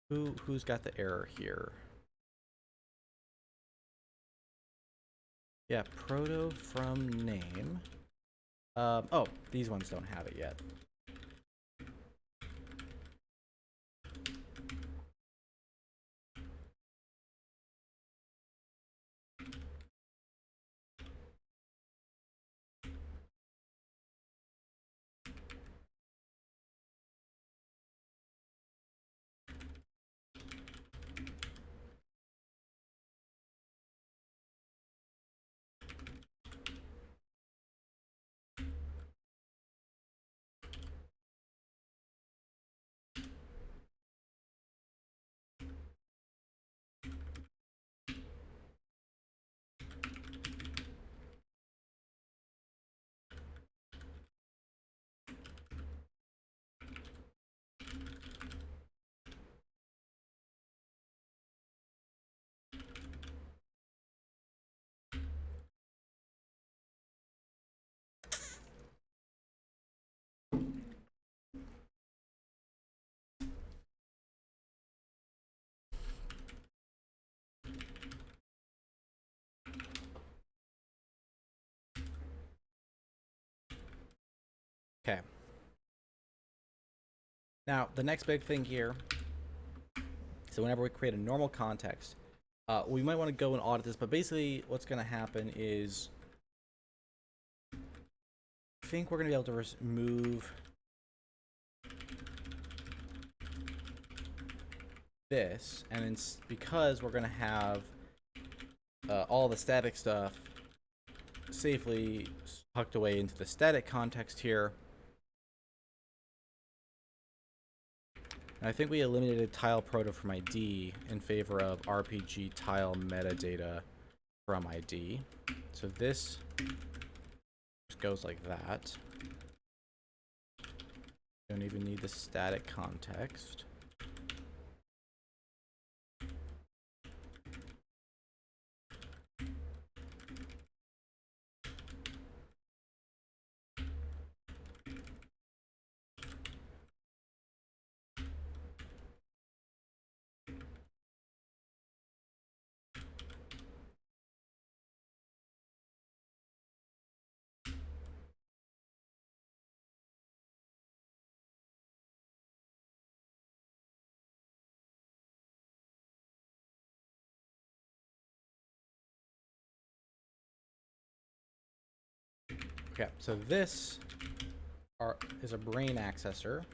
Who's got the error here? Yeah, proto from name. Oh, these ones don't have it yet. Okay. Now, the next big thing here, so whenever we create a normal context, we might want to go and audit this, but basically what's going to happen is, I think we're going to be able to remove this, and it's because we're going to have all the static stuff safely tucked away into the static context here. And I think we eliminated tile proto from ID in favor of RPG tile metadata from ID. So this just goes like that. Don't even need the static context. Okay, so this is a brain accessor.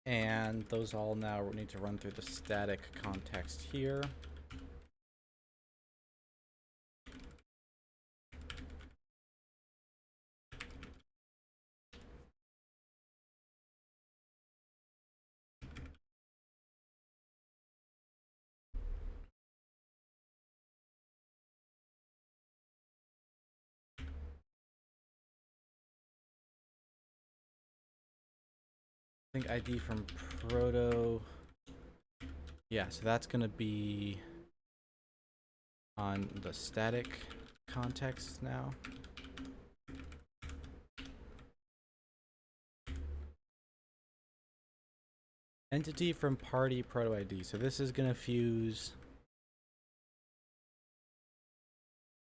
And those all now need to run through the static context here. I think ID from proto. Yeah, so that's going to be on the static context now. Entity from party proto ID. So this is going to fuse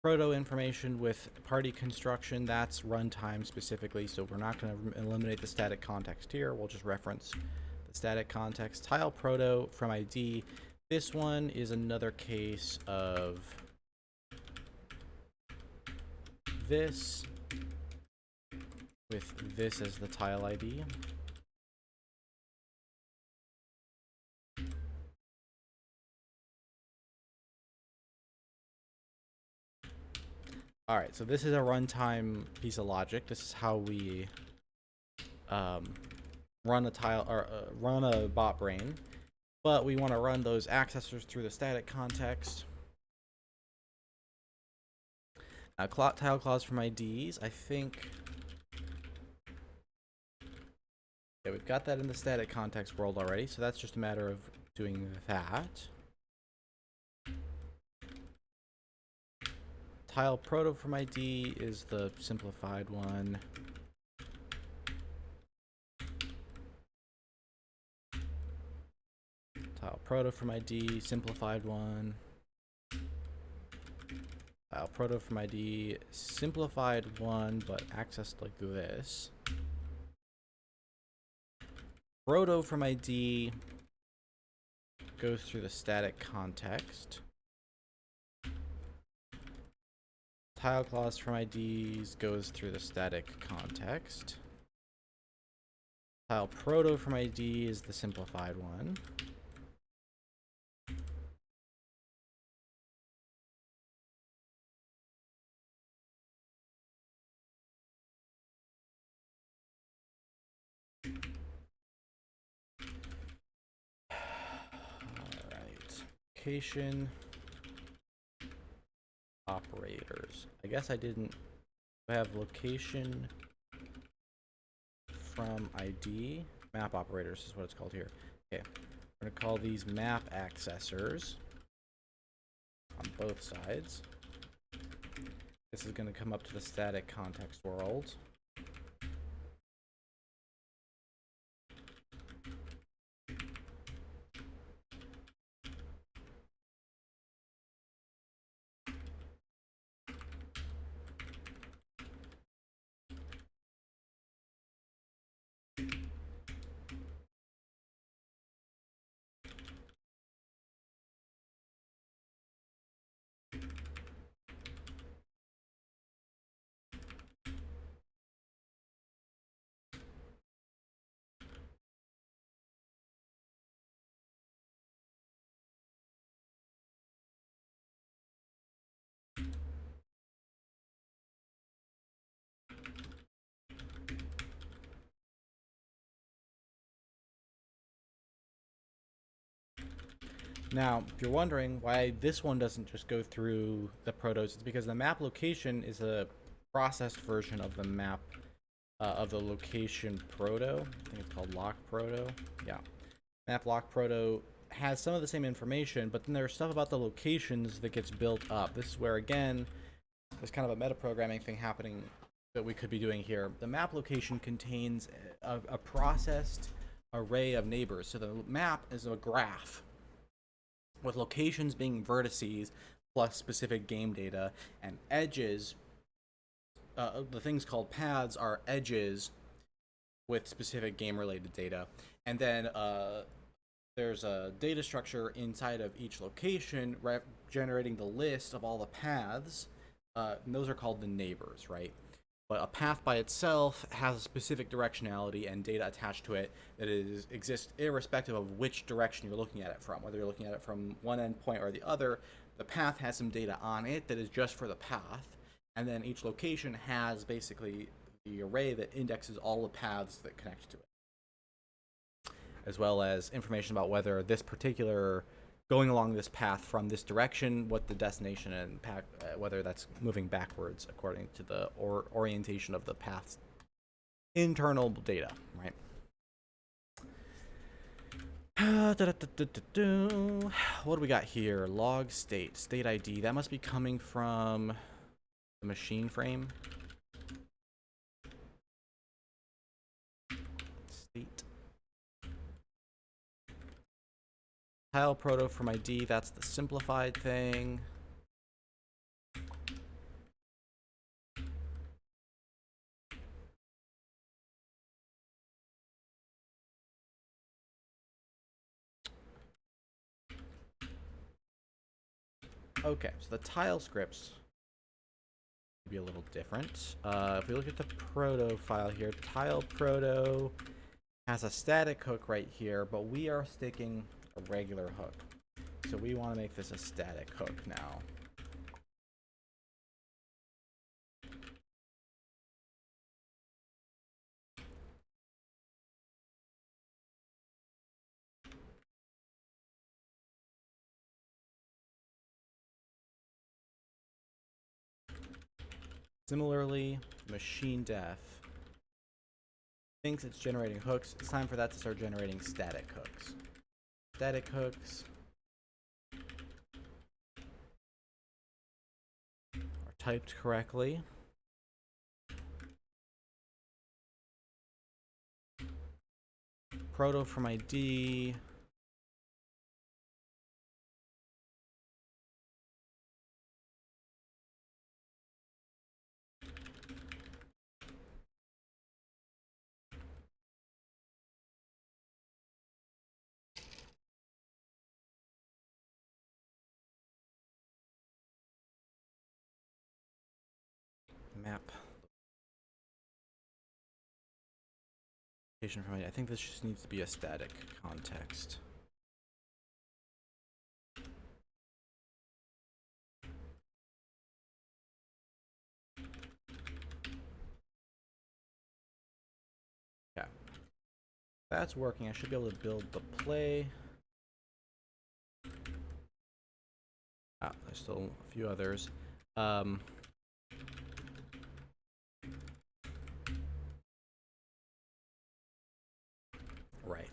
proto information with party construction. That's runtime specifically, so we're not going to eliminate the static context here. We'll just reference the static context. Tile proto from ID. This one is another case of this with this as the tile ID. All right, so this is a runtime piece of logic. This is how we run a tile or run a bot brain, but we want to run those accessors through the static context. Now, tile clause from IDs. I think yeah, we've got that in the static context world already, so that's just a matter of doing that. Tile proto from ID is the simplified one. Tile proto from ID, simplified one. Tile proto from ID, simplified one, but accessed like this. Proto from ID goes through the static context. Tile clause from IDs goes through the static context. Tile proto from ID is the simplified one. Alright. Location operators. I guess I didn't have location from ID. Map operators is what it's called here. Okay. We're going to call these map accessors on both sides. This is going to come up to the static context world. Now, if you're wondering why this one doesn't just go through the protos, it's because the map location is a processed version of the map of the location proto. I think it's called lock proto. Yeah. Map lock proto has some of the same information, but then there's stuff about the locations that gets built up. This is where, again, there's kind of a metaprogramming thing happening that we could be doing here. The map location contains a processed array of neighbors. So the map is a graph with locations being vertices plus specific game data, and edges, the things called paths are edges with specific game related data. And then there's a data structure inside of each location generating the list of all the paths, and those are called the neighbors, right? But a path by itself has a specific directionality and data attached to it that exists irrespective of which direction you're looking at it from. Whether you're looking at it from one endpoint or the other, the path has some data on it that is just for the path, and then each location has basically the array that indexes all the paths that connect to it, as well as information about whether this particular going along this path from this direction, what the destination and whether that's moving backwards according to the orientation of the path's internal data, right? What do we got here? Log state ID. That must be coming from the machine frame. State. Tile proto from ID, that's the simplified thing. Okay, so the tile scripts be a little different. If we look at the proto file here, tile proto has a static hook right here, but we are sticking a regular hook. So we want to make this a static hook now. Similarly, machine def thinks it's generating hooks. It's time for that to start generating static hooks. Static hooks are typed correctly. Proto from ID. Map. From ID. I think this just needs to be a static context. Yeah. That's working. I should be able to build the play. There's still a few others. Right.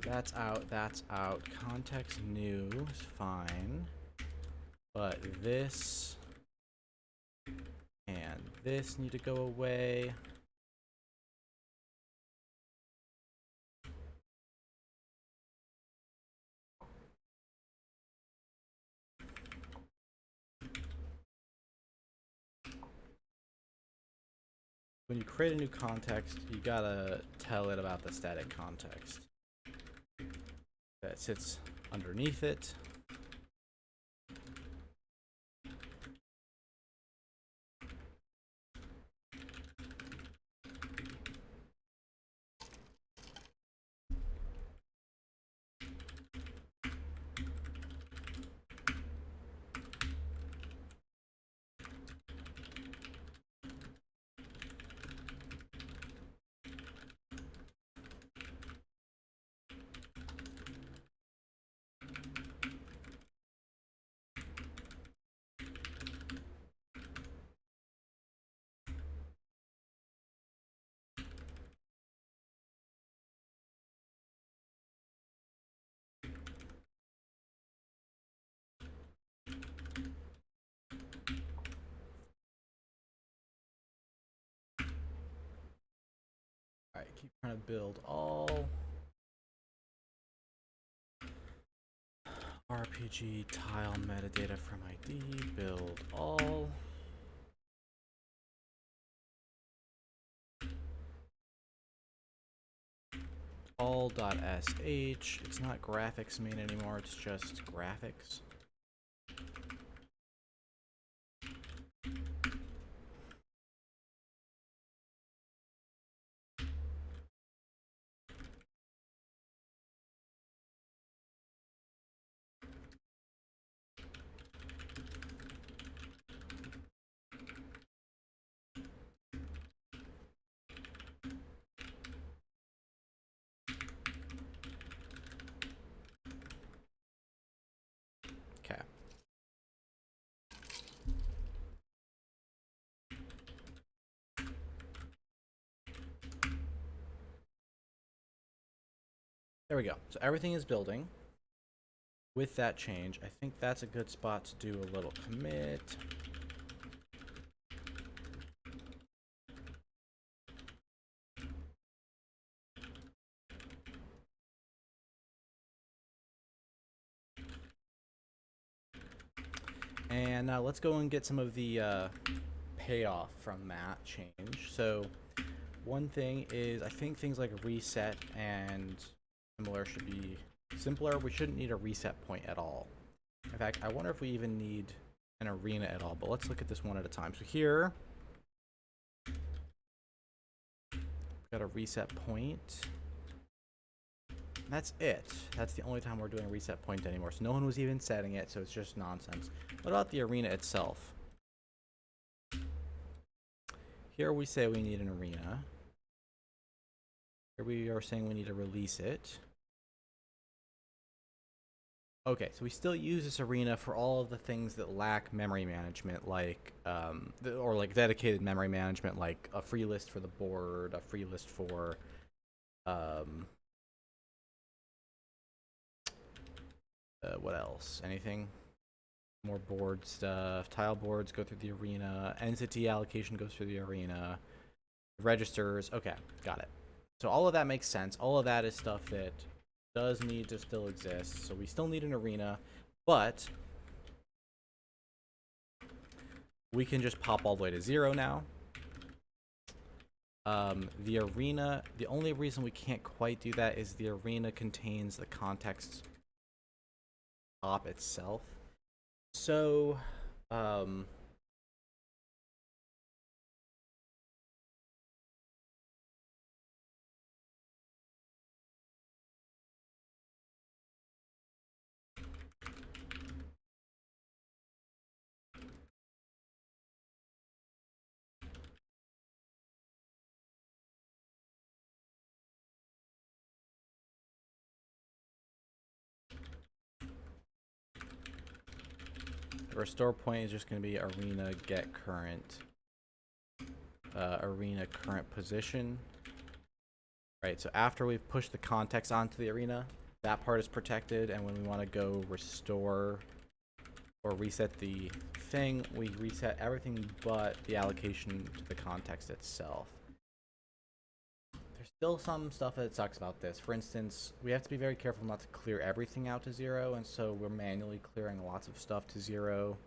That's out, that's out. Context new is fine. But this and this need to go away. When you create a new context, you gotta tell it about the static context that sits underneath it. Alright, keep trying to build all RPG tile metadata from ID, build all. All.sh. It's not graphics main anymore, it's just graphics. Okay. There we go. So everything is building. With that change, I think that's a good spot to do a little commit. And now let's go and get some of the payoff from that change. So one thing is, I think things like reset and similar should be simpler. We shouldn't need a reset point at all. In fact, I wonder if we even need an arena at all, but let's look at this one at a time. So here, we've got a reset point. That's it. That's the only time we're doing a reset point anymore. So no one was even setting it, so it's just nonsense. What about the arena itself? Here we say we need an arena. Here we are saying we need to release it. Okay, so we still use this arena for all of the things that lack memory management, like, or like dedicated memory management, like a free list for the board, a free list for, what else? Anything? More board stuff. Tile boards go through the arena. Entity allocation goes through the arena. Registers. Okay, got it. So all of that makes sense. All of that is stuff that does need to still exist. So we still need an arena, but we can just pop all the way to 0 now. The arena, the only reason we can't quite do that is the arena contains the context top itself. So, the restore point is just going to be arena get current, arena current position. Right, so after we've pushed the context onto the arena, that part is protected, and when we want to go restore or reset the thing, we reset everything but the allocation to the context itself. There's still some stuff that sucks about this. For instance, we have to be very careful not to clear everything out to 0, and so we're manually clearing lots of stuff to 0.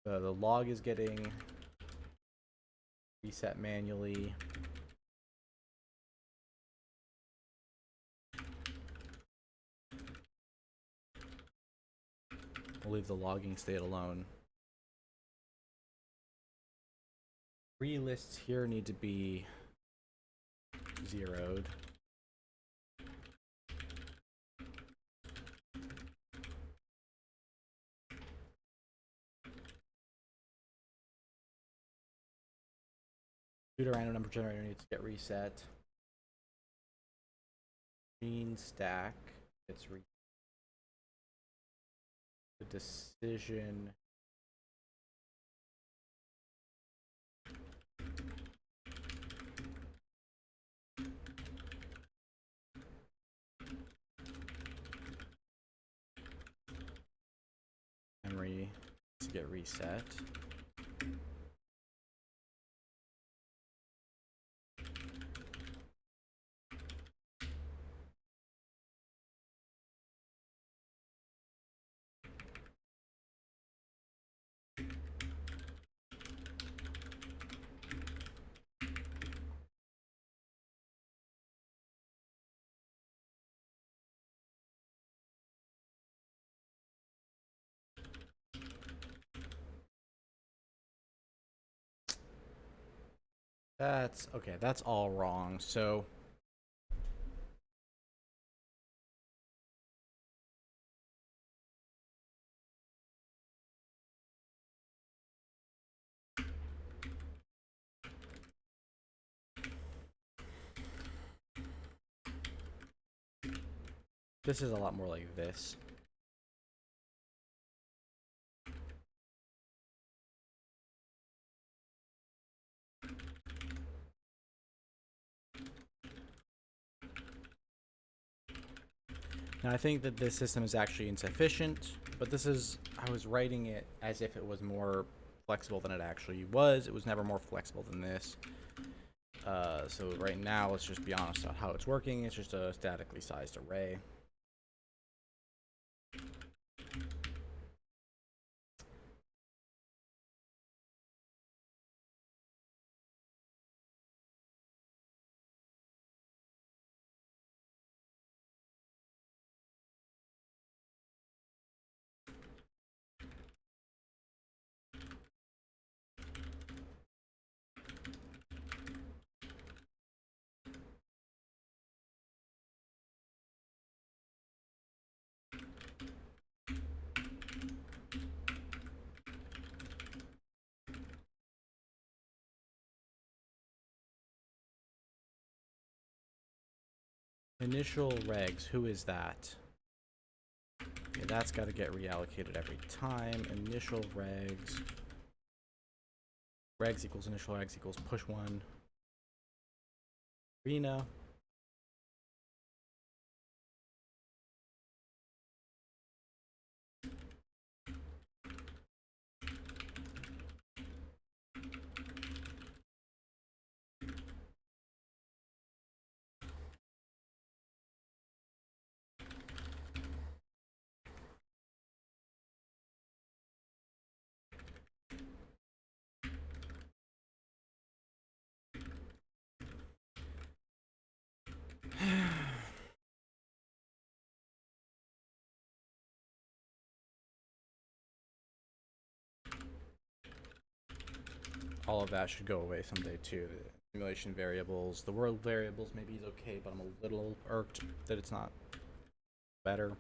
The log is getting reset manually. We'll leave the logging state alone. Free lists here need to be zeroed. Computer random number generator needs to get reset. Gene stack gets reset. The decision memory to get reset. That's okay. That's all wrong. So this is a lot more like this. Now I think that this system is actually insufficient, but this is, I was writing it as if it was more flexible than it actually was. It was never more flexible than this. So right now, let's just be honest about how it's working. It's just a statically sized array. Initial regs, who is that? Okay, that's got to get reallocated every time. Initial regs. Regs equals initial regs equals push one. Arena. All of that should go away someday too. The simulation variables, the world variables maybe is okay, but I'm a little irked that it's not better.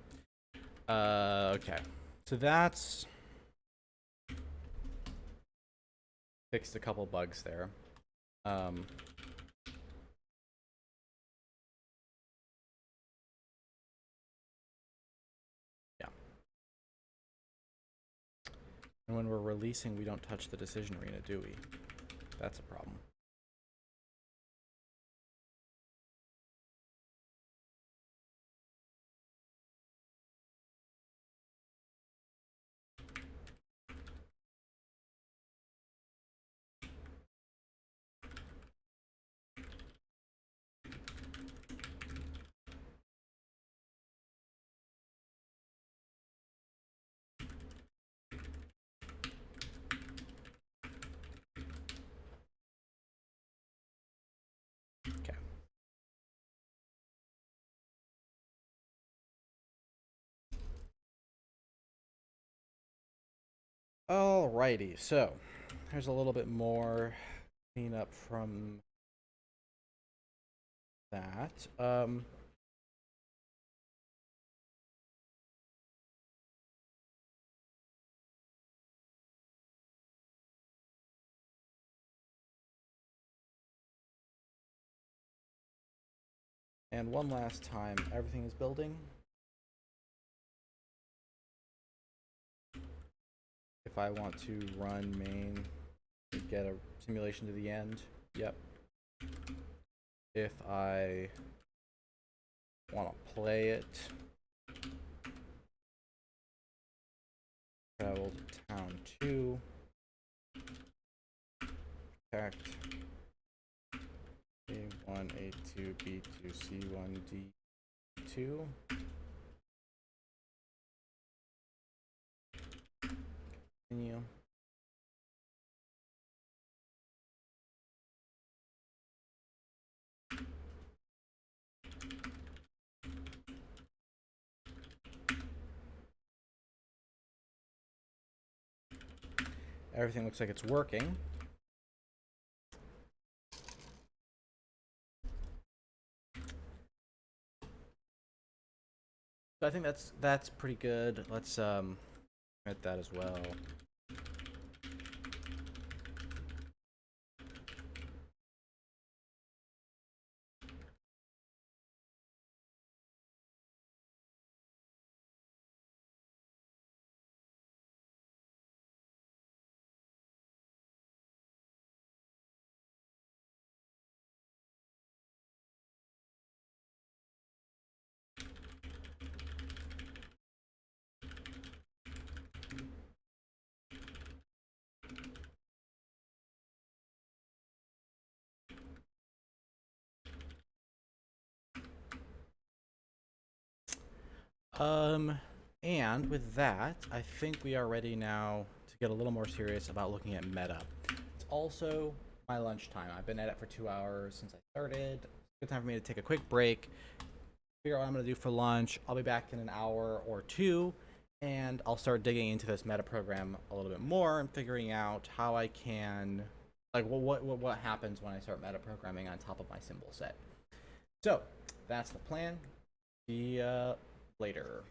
Okay. So that's fixed a couple bugs there. Yeah. And when we're releasing, we don't touch the decision arena, do we? That's a problem. Okay. Alrighty, so there's a little bit more cleanup from that. And one last time, everything is building. If I want to run main, get a simulation to the end, yep. If I want to play it, travel to town 2, protect A1, A2, B2, C1, D2. Continue. Everything looks like it's working. So I think that's pretty good. Let's hit that as well. And with that, I think we are ready now to get a little more serious about looking at meta. It's also my lunchtime. I've been at it for 2 hours since I started. It's a good time for me to take a quick break, figure out what I'm going to do for lunch. I'll be back in an hour or two, and I'll start digging into this meta program a little bit more and figuring out how I can, like, what happens when I start meta programming on top of my symbol set. So that's the plan. See ya later.